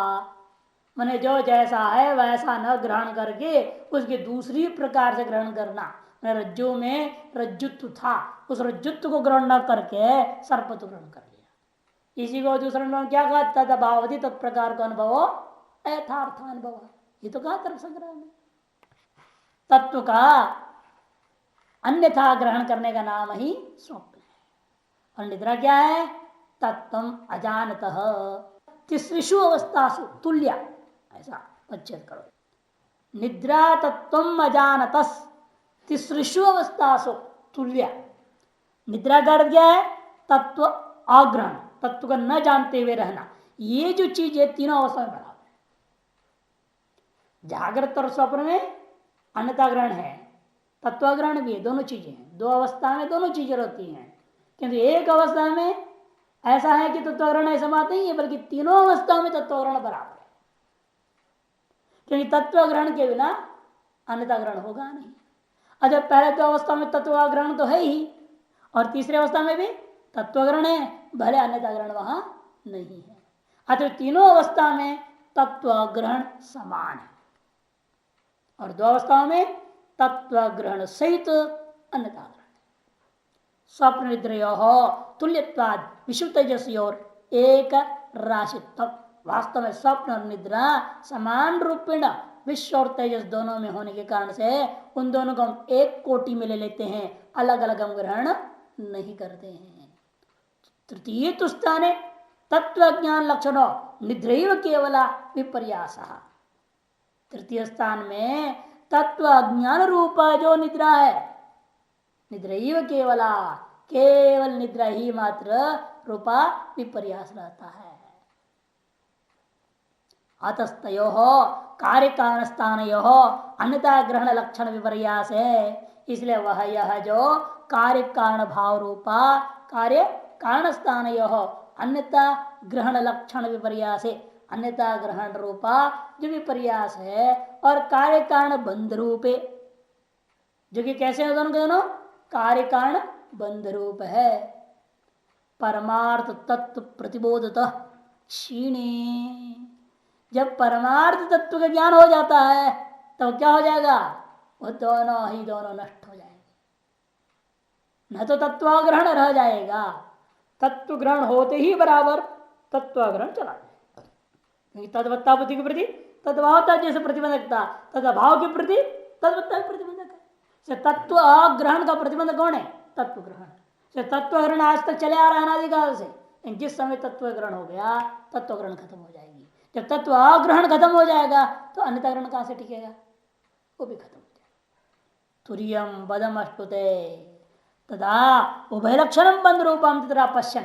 Speaker 1: माने जो जैसा है वैसा न ग्रहण करके उसके दूसरी प्रकार से ग्रहण करना। रज्जु में रज्जुत्व था, उस रज्जुत्व को ग्रहण न करके सर्पत्व ग्रहण कर लिया। इसी को दूसरा ने क्या कहा? तद अभावधि तत्प्रकार का अनुभव यथार्थानुभव, ये तो कहा तर्क संग्रह में। तत्व का अन्यथा ग्रहण करने का नाम ही स्वप्न है। और निद्रा क्या है? तत्वम अजानतः तिसृषु अवस्थासु तुल्य, ऐसा पच्चेद करो। निद्रा तत्वम अजानतस तिसृषु अवस्थासु तुल्य। निद्रा का अर्थ क्या है? तत्व अग्रहण, तत्व को न जानते हुए रहना। ये जो चीज है तीनों अवस्था में बराबर है। जागृत और स्वप्न में अन्यथा ग्रहण है, तत्वग्रहण भी है, दोनों चीजें हैं। दो अवस्था में दोनों चीजें रहती हैं, किंतु एक अवस्था में ऐसा है कि तत्वग्रहण ऐसा बात नहीं है, बल्कि तीनों अवस्थाओं में तत्वग्रहण बराबर है, क्योंकि तत्वग्रहण के बिना अन्यथा ग्रहण होगा नहीं। अच्छा, पहले तो अवस्था में तत्वग्रहण तो है ही, और तीसरी अवस्था में भी तत्वग्रहण है, भले अन्यथा ग्रहण वहां नहीं है। अतः तीनों अवस्था में तत्वग्रहण समान है, और दो अवस्थाओं में तत्वग्रहण सहित अन्यथा ग्रहण। स्वप्न निद्रयो तुल्यवाद विशुद्ध तेजसी और एक राशित्व। वास्तव में स्वप्न और निद्रा समान रूपेण विश्व और तेजस दोनों में होने के कारण से उन दोनों को हम एक कोटि में ले लेते हैं, अलग अलग हम ग्रहण नहीं करते हैं। तृतीय तुस्थाने तत्व ज्ञान लक्षणों निद्रैव केवला विपर्यास। तृतीय स्थान में तत्व ज्ञान रूपा जो निद्रा है, निद्रैव केवला, केवल निद्रा ही मात्र रूपा विपर्यास रहता है। अतस्तयो कार्य कारण स्थान अन्यथा ग्रहण लक्षण विपर्यास है। इसलिए वह यह जो कार्य कारण भाव रूपा कार्य कारण स्थान अन्यथा ग्रहण लक्षण विपर्यास है, अन्यथा ग्रहण रूपा जो विपर्यास है, और कार्य कारण बंध रूपे, जो कि कैसे है दोनों के दोनों कार्य कारण बंध रूप है। परमार्थ तत्व प्रतिबोधतः क्षीणे, जब परमार्थ तत्व का ज्ञान हो जाता है तो क्या हो जाएगा, वो दोनों नष्ट हो जाएंगे। न तो तत्वग्रहण रह जाएगा, तत्व ग्रहण होते ही बराबर तत्वग्रहण चला जाएगा, क्योंकि तद्वत्ता बुद्धि के प्रति तद्भावता जैसे प्रतिबंधकता, तद्भाव के प्रति तद्वत्ता प्रतिबंधक है। तत्व ग्रहण का प्रतिबंधक कौन है, तत्व ग्रहण। तत्व ग्रहण आज तक चले आ रहा है अनादिकाल से, जिस समय तत्व ग्रहण हो गया तत्व ग्रहण खत्म हो जाएगी। जब तत्व ग्रहण खत्म हो जाएगा तो अन्यथा ग्रहण कहां से टिकेगा, वो भी खत्म हो जाएगा। तुरियम बदम अष्टुते तदा उभय लक्षणम बंध रूपम तथा पश्यन,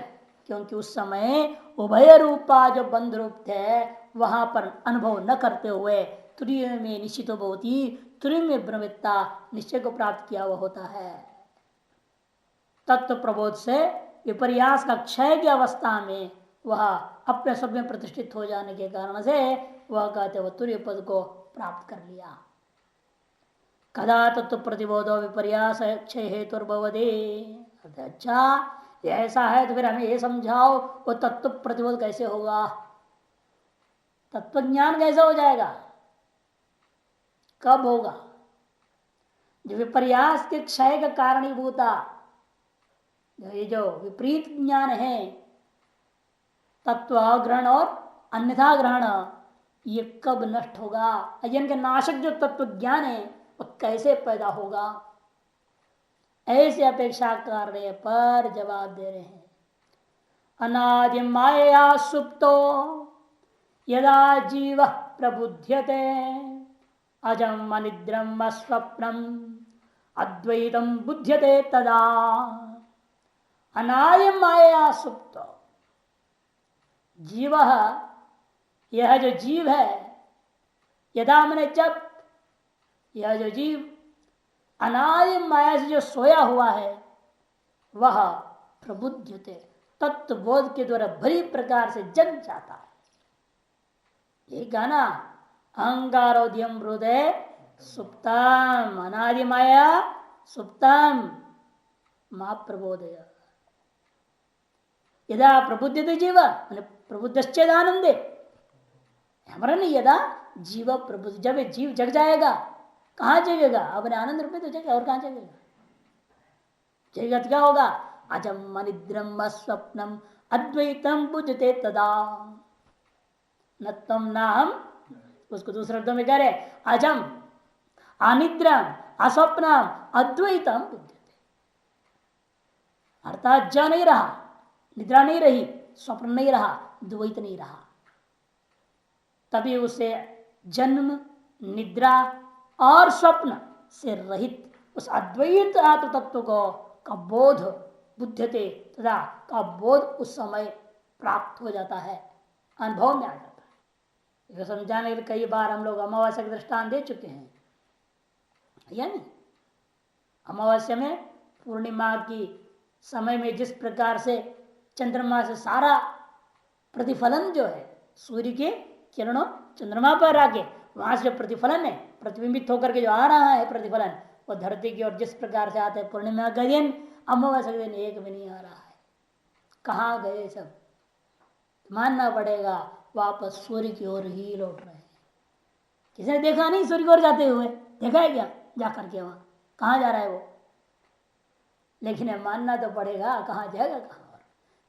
Speaker 1: क्योंकि उस समय उभय रूपा जो बंध रूप थे वहां पर अनुभव न करते हुए तुरीय में निश्चित होती, तुरीय में ब्रह्मविद्ता निश्चय को प्राप्त किया हुआ होता है। तत्व प्रबोध से विपर्यास का क्षय की अवस्था में वह अपने सब में प्रतिष्ठित हो जाने के कारण से वह कहते वह तुरीय पद को प्राप्त कर लिया। कदा तत्व प्रतिबोधो विपर्यास क्षय हेतुर्भवदे। अच्छा ऐसा है तो फिर हमें ये समझाओ वो तत्व प्रतिबोध कैसे होगा, तत्व ज्ञान कैसे हो जाएगा, कब होगा। जो विपर्यास के क्षय का कारणीभूता ये जो विपरीत ज्ञान है, तत्व ग्रहण और अन्यथा ग्रहण, ये कब नष्ट होगा, अयन के नाशक जो तत्व ज्ञान है वो कैसे पैदा होगा, ऐसे अपेक्षा करने पर जवाब दे रहे हैं। अनादि माया सुप्तो यदा जीव प्रबुध्यते अजम अनिद्रम अस्वप्नम अद्वैतम बुध्यते तदा। अनादि माया सुप्तो, जीव, यह जो जीव है, यदा मैंने जब, यह जो जीव अनादि माया से जो सोया हुआ है वह प्रबुद्धते तत्व बोध के द्वारा भली प्रकार से जग जाता है। ये गाना अहंकारोद्यम हृदय सुप्तम अनादि माया सुप्तम मा प्रबोधय। यदा प्रबुद्धते जीव प्रबुद्धश्चेद आनंदे, हमारा नहीं, यदा जीव प्रबुद्ध, जब जीव जग जाएगा, कहां जगेगा, अपने आनंद रूप में तो जगेगा, और कहां जगेगा, जगेगा तो क्या होगा, अजम अनिद्रम स्वप्नम अद्वैतम बुझते तदा। न तम ना हम, उसको दूसरे शब्दों में कह रहे अजम अनिद्रम अस्वप्नम अद्वैतम बुझते, अर्थात ज नहीं रहा, निद्रा नहीं रही, स्वप्न नहीं रहा, द्वैत नहीं रहा, तभी उसे जन्म निद्रा और स्वप्न से रहित उस अद्वैत आत्म तत्व को का बोध बुद्धते तथा का बोध उस समय प्राप्त हो जाता है, अनुभव में आ जाता है। इसको समझाने के लिए कई बार हम लोग अमावस्या के दृष्टांत दे चुके हैं, या नहीं। अमावस्या में पूर्णिमा की समय में जिस प्रकार से चंद्रमा से सारा प्रतिफलन जो है सूर्य के किरणों चंद्रमा पर आके वहां से जो प्रतिफलन है प्रतिबिंबित होकर के जो आ रहा है प्रतिफलन वो धरती की ओर जिस प्रकार से आते हैं पूर्णिमा का दिन अमावस्या के दिन एक भी नहीं आ रहा है। कहाँ गए सब? मानना पड़ेगा वापस सूर्य की ओर ही लौट रहे हैं। किसी ने देखा नहीं सूर्य की ओर जाते हुए? देखा है क्या जाकर के? वहां कहाँ जा रहा है वो? लेकिन मानना तो पड़ेगा कहाँ जाएगा कहाँ और।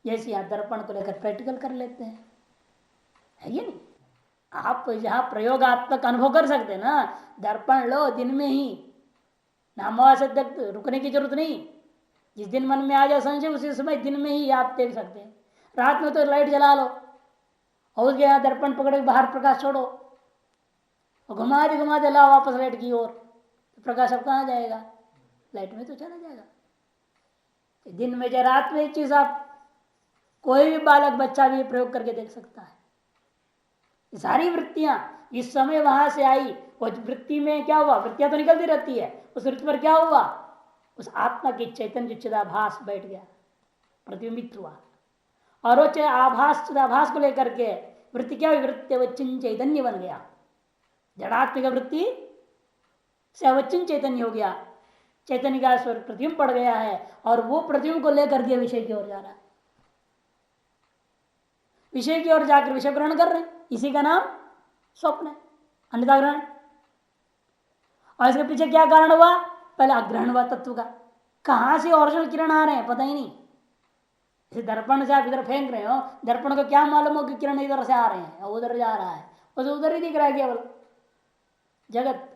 Speaker 1: जैसे यहाँ दर्पण को लेकर प्रैक्टिकल कर लेते हैं, है ये नहीं? आप जहाँ प्रयोगात्मक अनुभव कर सकते हैं ना, दर्पण लो दिन में ही, अमावस्या तक रुकने की जरूरत नहीं। जिस दिन मन में आ जाए संशय उसी समय दिन में ही आप देख सकते हैं। रात में तो लाइट जला लो और उसके यहाँ दर्पण पकड़ के बाहर प्रकाश छोड़ो और घुमा दे लाओ वापस लाइट की ओर, तो प्रकाश अब कहाँ जाएगा? लाइट में तो चला जाएगा। दिन में या रात में एक चीज आप कोई भी बालक बच्चा भी प्रयोग करके देख सकता है। सारी वृत्तियां इस समय वहां से आई, वो वृत्ति में क्या हुआ? वृत्तियां तो निकलती रहती है, उस वृत्ति पर क्या हुआ? उस आत्मा की चैतन्य चिदाभास बैठ गया, प्रतिबिंबित हुआ। और वो आभास चिदाभास को लेकर के वृत्ति क्या हुई? वृत्ति अवचिन चैतन्य बन गया। जड़ात्मिक वृत्ति से अवचिन चैतन्य हो गया, चैतन्य का स्वर प्रतिबिंब पड़ गया है और वो प्रतिबिंब को लेकर के विषय की ओर जा रहा है। विषय की ओर जाकर विषय ग्रहण कर रहे हैं, इसी का नाम स्वप्न है, अन्यथा ग्रहण। और इसके पीछे क्या कारण हुआ? पहले अग्रहण हुआ तत्व का। कहां से ओरिजिनल किरण आ रहे हैं पता ही नहीं। इसे दर्पण से आप इधर फेंक रहे हो, दर्पण को क्या मालूम हो कि किरण इधर से आ रहे हैं और उधर जा रहा है, बस उधर ही दिख रहा है केवल। जगत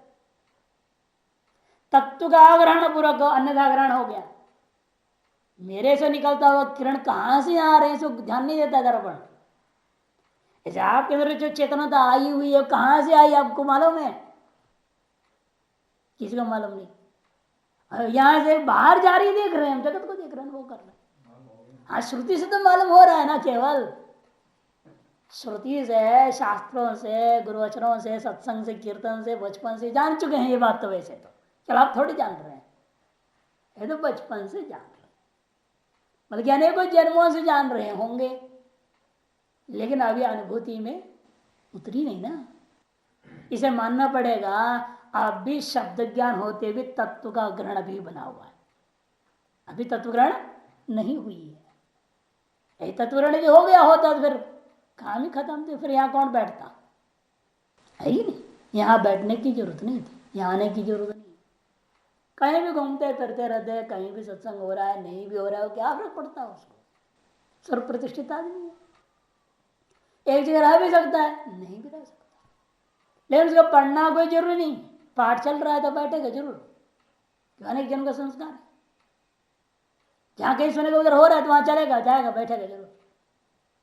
Speaker 1: तत्व का आग्रहण पूर्वक अन्यथा ग्रहण हो गया। मेरे से निकलता हुआ किरण कहां से आ रहे हैं इसको ध्यान नहीं देता दर्पण। ऐसे आपके अंदर जो चेतनता आई हुई है कहां से आई आपको मालूम है? किसी को मालूम नहीं। यहां से बाहर जा रही देख रहे हैं, हम जगत को देख रहे हैं, वो कर रहे हैं। हाँ, श्रुति से तो मालूम हो रहा है ना, केवल श्रुति से, शास्त्रों से, गुरुवचनों से, सत्संग से, कीर्तन से, बचपन से जान चुके हैं ये बात। तो वैसे तो चलो आप थोड़ी जान रहे हैं, ये तो बचपन से जान रहे हैं, बल्कि अनेकों जन्मों से जान रहे होंगे, लेकिन अभी अनुभूति में उतरी नहीं ना। इसे मानना पड़ेगा अब भी शब्द ज्ञान होते हुए तत्व का ग्रहण अभी बना हुआ है, अभी तत्व ग्रहण नहीं हुई है। यही तत्व ग्रहण यदि हो गया होता तो फिर काम ही खत्म थे, फिर यहाँ कौन बैठता? है ही नहीं, यहाँ बैठने की जरूरत नहीं थी, यहाँ आने की जरूरत नहीं। कहीं भी घूमते फिरते रहते, कहीं भी सत्संग हो रहा है नहीं भी हो रहा है, क्या फर्क पड़ता है उसको? सर्व प्रतिष्ठित आदमी है, एक जगह रह भी सकता है, नहीं भी रह सकता, लेकिन उसका पढ़ना कोई जरूरी नहीं। पाठ चल रहा है तो बैठेगा जरूर, अनेक जन का संस्कार है। जहाँ कहीं सुनेगा उधर हो रहा है तो वहां चलेगा, जाएगा, बैठेगा जरूर।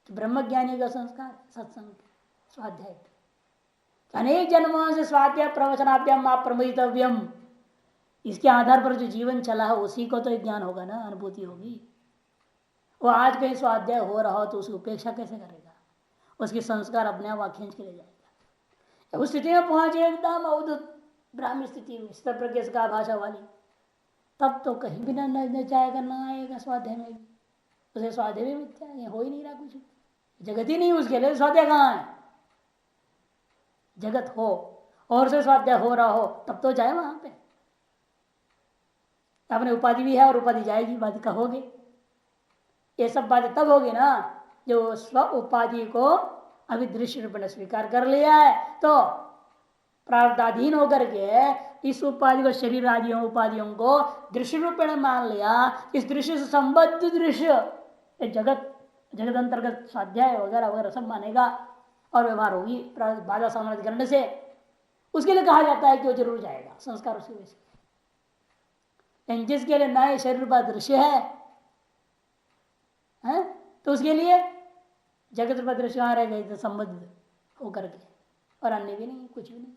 Speaker 1: तो ब्रह्मज्ञानी का संस्कार सत्संग स्वाध्याय, अनेक जन्मों से स्वाध्याय प्रवचनाभ्याम आप प्रमोदितव्यम, इसके आधार पर जो जीवन चला है उसी को तो ज्ञान होगा ना, अनुभूति होगी। वो आज कहीं स्वाध्याय हो रहा हो तो उसकी उपेक्षा कैसे करेगा? उसके संस्कार अपने आप खींच के ले जाएगा। उस स्थिति में पहुंचे एकदम अवधुत ब्राह्मी स्थिति में, प्रज्ञ का भाषा वाली, तब तो कहीं भी न जाएगा, ना आएगा स्वाध्याय में भी। उसे स्वाध्याय भी मिथ्या है, हो ही नहीं रहा कुछ, जगत ही नहीं उसके लिए, स्वाध्याय कहाँ है? जगत हो और उसे स्वाध्याय हो रहा हो तब तो जाए वहां पे। अपने उपाधि भी है और उपाधि जाएगी, बात कहोगे। ये सब बातें तब होगी ना जो स्व उपाधि को अभी दृश्य रूप में स्वीकार कर लिया है, तो प्रारब्धाधीन होकर के इस उपाधि को, शरीर आदि उपाधियों को दृश्य रूप में मान लिया। इस दृश्य से संबद्ध दृश्य जगत, जगत अंतर्गत स्वाध्याय वगैरह वगैरह सब मानेगा और व्यवहार होगी बाधा सामर्थ्य करने से। उसके लिए कहा जाता है कि वो जरूर जाएगा, संस्कार उसी वजह से। जिसके लिए नए शरीर का दृश्य है तो उसके लिए जगत पर दृश्य आ रहेगा संबद्ध होकर के, और अन्य भी नहीं, कुछ भी नहीं।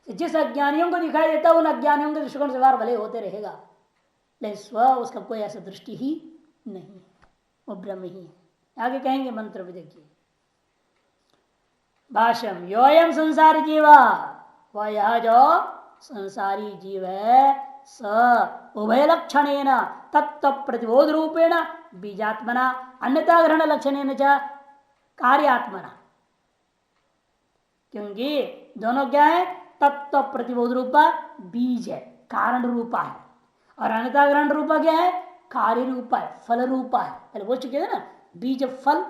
Speaker 1: जिस अज्ञानियों को दिखाई देता है उन अज्ञानियों के दृष्टिकोण से व्यवहार भले होते रहेगा, लेकिन स्व उसका कोई ऐसा दृष्टि ही नहीं है, वो ब्रह्म ही है। आगे कहेंगे मंत्र भी देखिए, भाष्यम योयम संसारी जीवा, वह यह जो संसारी जीव है, स उभय लक्षण तत्व प्रतिबोध रूपेण बीजात्मना अन्यता ग्रहण लक्षण कार्यात्मना। क्योंकि दोनों क्या है, तत्व प्रतिबोध रूपा बीज है, कारण रूपा है, और अन्यता ग्रहण रूपा क्या है, कार्य रूपा है, फल रूपा है। पहले बोल चुके थे ना, बीज फल,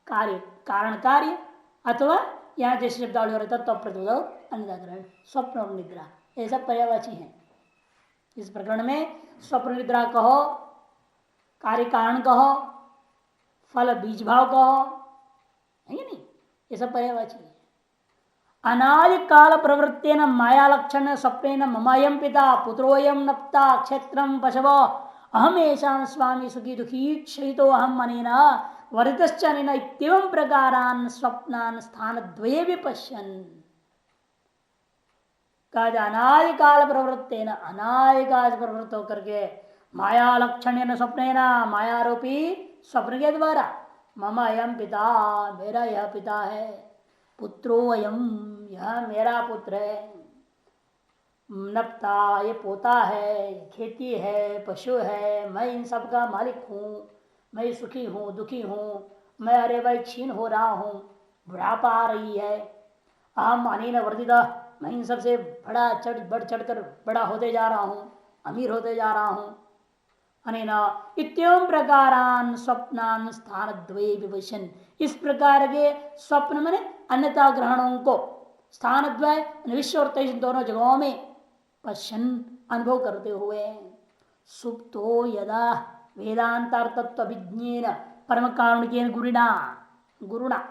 Speaker 1: कार्य कारण कार्य, अथवा यहाँ जैसे शब्दावली हो रहे तत्व प्रतिबोध अन्यता ग्रहण, स्वप्न और निद्रा, ये सब पर्यायवाची है। इस प्रकरण में स्वप्न निद्रा कहो, कार्य कारण कहो, फल बीज भाव कहो, है नहीं, ये सब पर्यायवाची है। अनादि काल प्रवृत्तेन माया लक्षण स्वप्नेन ममायम पिता पुत्रोयम नप्ता क्षेत्रम पशव अहम ऐशान स्वामी सुखी दुखी क्षयितो अहम अनेना वर्धितश्च अनेन इत्येवं प्रकारान् स्वप्नान् स्थान द्वये विपश्यन्। अनादि काल प्रवृत्तेन, अनादि काल प्रवृत्त होकर के माया लक्षण स्वप्नेन, माया रूपी स्वप्न के द्वारा, मम अयम पिता, मेरा यह पिता है, पुत्रो अयम, यह मेरा पुत्र है, नपता, ये पोता है, खेती है, पशु है, मैं इन सब का मालिक हूँ, मैं सुखी हूँ दुखी हूँ, मैं अरे भाई क्षीण हो रहा हूँ, बुढ़ापा आ रही है, अहम अनेन वर्धिता, मैं इन सबसे बढ़ चढ़कर बड़ा होते जा रहा हूँ, अमीर होते जा रहा हूँ। अनेना इत्येवं प्रकारान् स्वप्नान् स्थान द्वये विवशन, इस प्रकार के स्वप्न में अन्यता ग्रहणों को स्थान द्वय विश्व और तेज दोनों जगहों में पश्यन अनुभव करते हुए, सुप्तो यदा वेदांतार्थत्व विज्ञेन परम कारुणिकेन गुरुणा,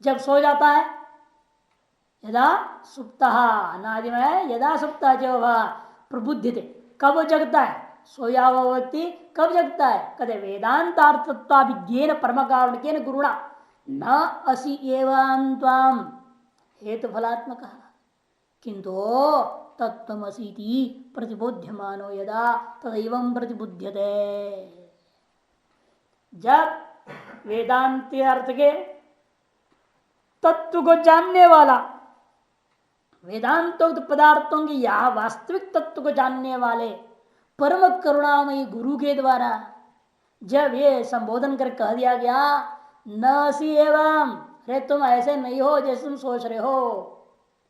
Speaker 1: जब सो जाता है, यदा सुप्तः अनादि में यदा सुप्तः जो प्रबुद्धिते, कब जगता है, सोया हुआ व्यक्ति कब जगता है, कदे वेदांतार्थत्व विज्ञेन परम कारुणिकेन गुरुणा न असि एवं त्वाम हेतु फलात्मक किंतु तत्त्वमसीति प्रतिबोध्यमानो यदा तदैवं प्रतिबुध्यते। जब वेदांती अर्थ के तत्व को जानने वाला, वेदांतोक्त पदार्थों की या वास्तविक तत्व को जानने वाले परम करुणामयी गुरु के द्वारा जब ये संबोधन कर कह दिया गया, न सी एवं, अरे तुम ऐसे नहीं हो जैसे तुम सोच रहे हो,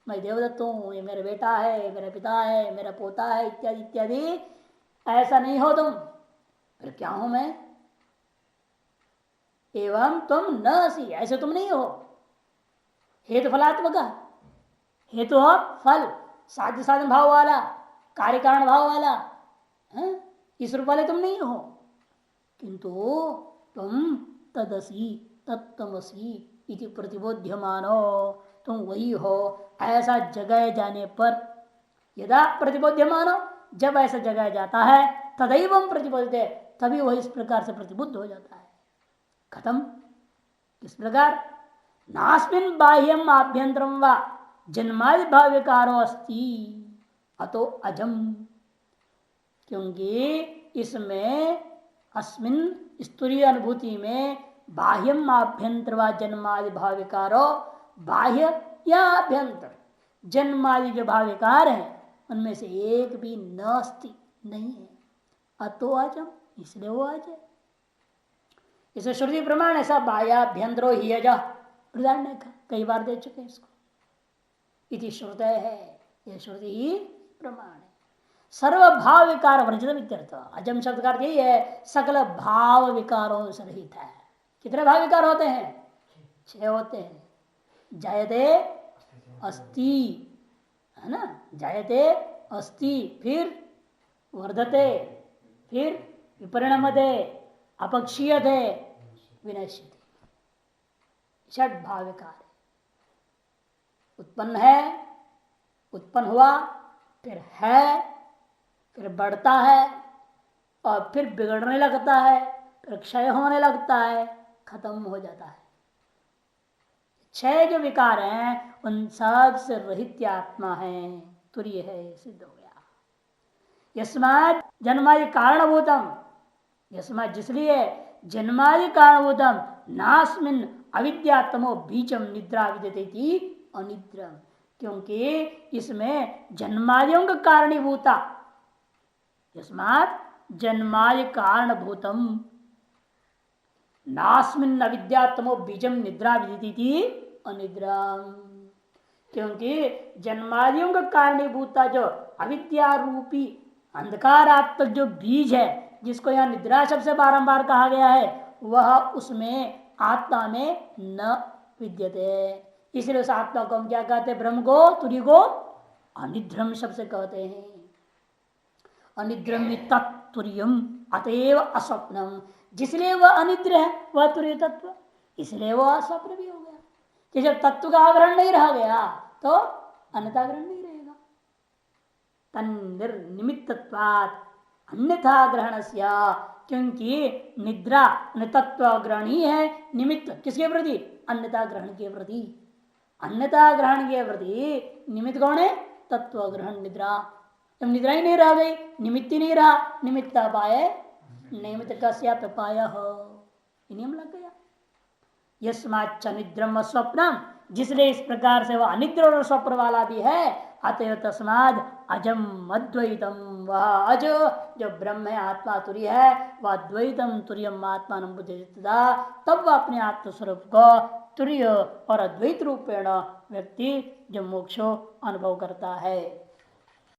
Speaker 1: मैं देवदत्त हूँ, ये मेरा बेटा है, मेरा पिता है, मेरा पोता है, इत्यादि इत्यादि, ऐसा नहीं हो तुम, फिर क्या हूं मैं, एवं तुम न सी, ऐसे तुम नहीं हो। हेतु फलात्मक, हेतु हो फल, साध्य साधन भाव वाला, कार्य कारण भाव वाला, इस रूप वाले तुम नहीं हो, किंतु तुम तदसी तत्तमसी इति प्रतिबोध्यमानो, तुम वही हो ऐसा जगाए जाने पर, यदा प्रतिबोध्यमानो, जब ऐसा जगाया जाता है, तदैवं प्रतिबोधते, तभी वही इस प्रकार से प्रतिबुद्ध हो जाता है। खत्म। किस प्रकार, नास्मिन् बाह्यम आभ्यंतरम व जन्मादि भाव विकारो अस्ति अतो अजम, क्योंकि इसमें अस्मिन स्तुरीय अनुभूति में बाह्यम आभ्यंतर व जन्मादि भाव विकारो, बाह्य या आभ्यंतर जन्मादि जो भाव विकार है उनमें से एक भी नास्ति, नहीं है, अतो अजम, इसलिए वो अज है। इसे श्रुति प्रमाण है, सब बाह्याभ्यंतरो ही अज, प्रधान ने कई बार दे चुके हैं इसको, इति श्रुत है, यह श्रुति ही प्रमाण है। सर्व भाव विकार वर्जित इत्यर्थ, अजम शब्द का अर्थ यही है, सकल भाव विकारों से रहित है। कितने भाव विकार होते हैं? 6 होते हैं। जायते अस्ति, है ना, जायते अस्ति, फिर वर्धते, फिर विपरिणमते, अपक्षीयते, विनश्यते, 6 भाव विकार है। उत्पन्न है, उत्पन्न हुआ, फिर है, फिर बढ़ता है, और फिर बिगड़ने लगता है, फिर क्षय होने लगता है, खत्म हो जाता है। 6 जो विकार हैं उन सब से रहित आत्मा है, तुरीय है, सिद्ध हो गया। यस्मात् जन्मादि कारणभूतम, यस्मात् जिसलिए जन्मादि कारणभूतम नास्मिन् अविद्यात्मो बीजम निद्रा विद्यते अनिद्रम, क्योंकि इसमें जन्मादियों का कारणीभूता यस्मात् जन्माय कारणभूतम नास्मिन् अविद्यात्मो बीजम निद्रा विदिति अनिद्रा। क्योंकि जन्मादियों का कारणीभूता जो अविद्या रूपी अंधकारात्मक जो बीज है, जिसको यहाँ निद्रा शब्द से बारंबार कहा गया है, वह उसमें आत्मा में न विद्यते। इसलिए उस आत्मा को हम क्या कहते हैं? ब्रह्म को, तुरी को अनिद्रम शब्द से कहते हैं। अनिद्रम तत्तुर्यम अतएव अस्वप्नम, जिसलिए वह अनिद्र है, वह तुरीय तत्व, इसलिए वह अस्वप्न भी हो गया। कि जब तत्व का आग्रहण नहीं रह गया तो अन्यथाग्रहण नहीं रहेगा। तन्निर्निमित्तत्वात् अन्यथा ग्रहण, क्योंकि निद्रा तत्व ग्रहण ही है निमित्त किसके प्रति? अन्यथा ग्रहण के प्रति। अन्यथा ग्रहण के प्रति निमित्त कौन है? तत्व ग्रहण निद्रा। जब निद्रा ही नहीं रह गई, निमित्त ही नहीं रहा, निमित्त पाए निमित्त कस्यापि पाय हो, नियम लग गया। यस्माच्च निद्रम स्वप्नम, जिसलिए इस प्रकार से वह अनिद्र और स्वप्न वाला भी है। अतएव तस्माद अजम अद्वैतम, वह अज जो ब्रह्म है, आत्मा तुरीय है, वह द्वैतम तुरीयम आत्मा बुद्धिता, तब वह अपने आत्मस्वरूप को तुरीय और अद्वैत रूपेण व्यक्ति जो मोक्षो अनुभव करता है।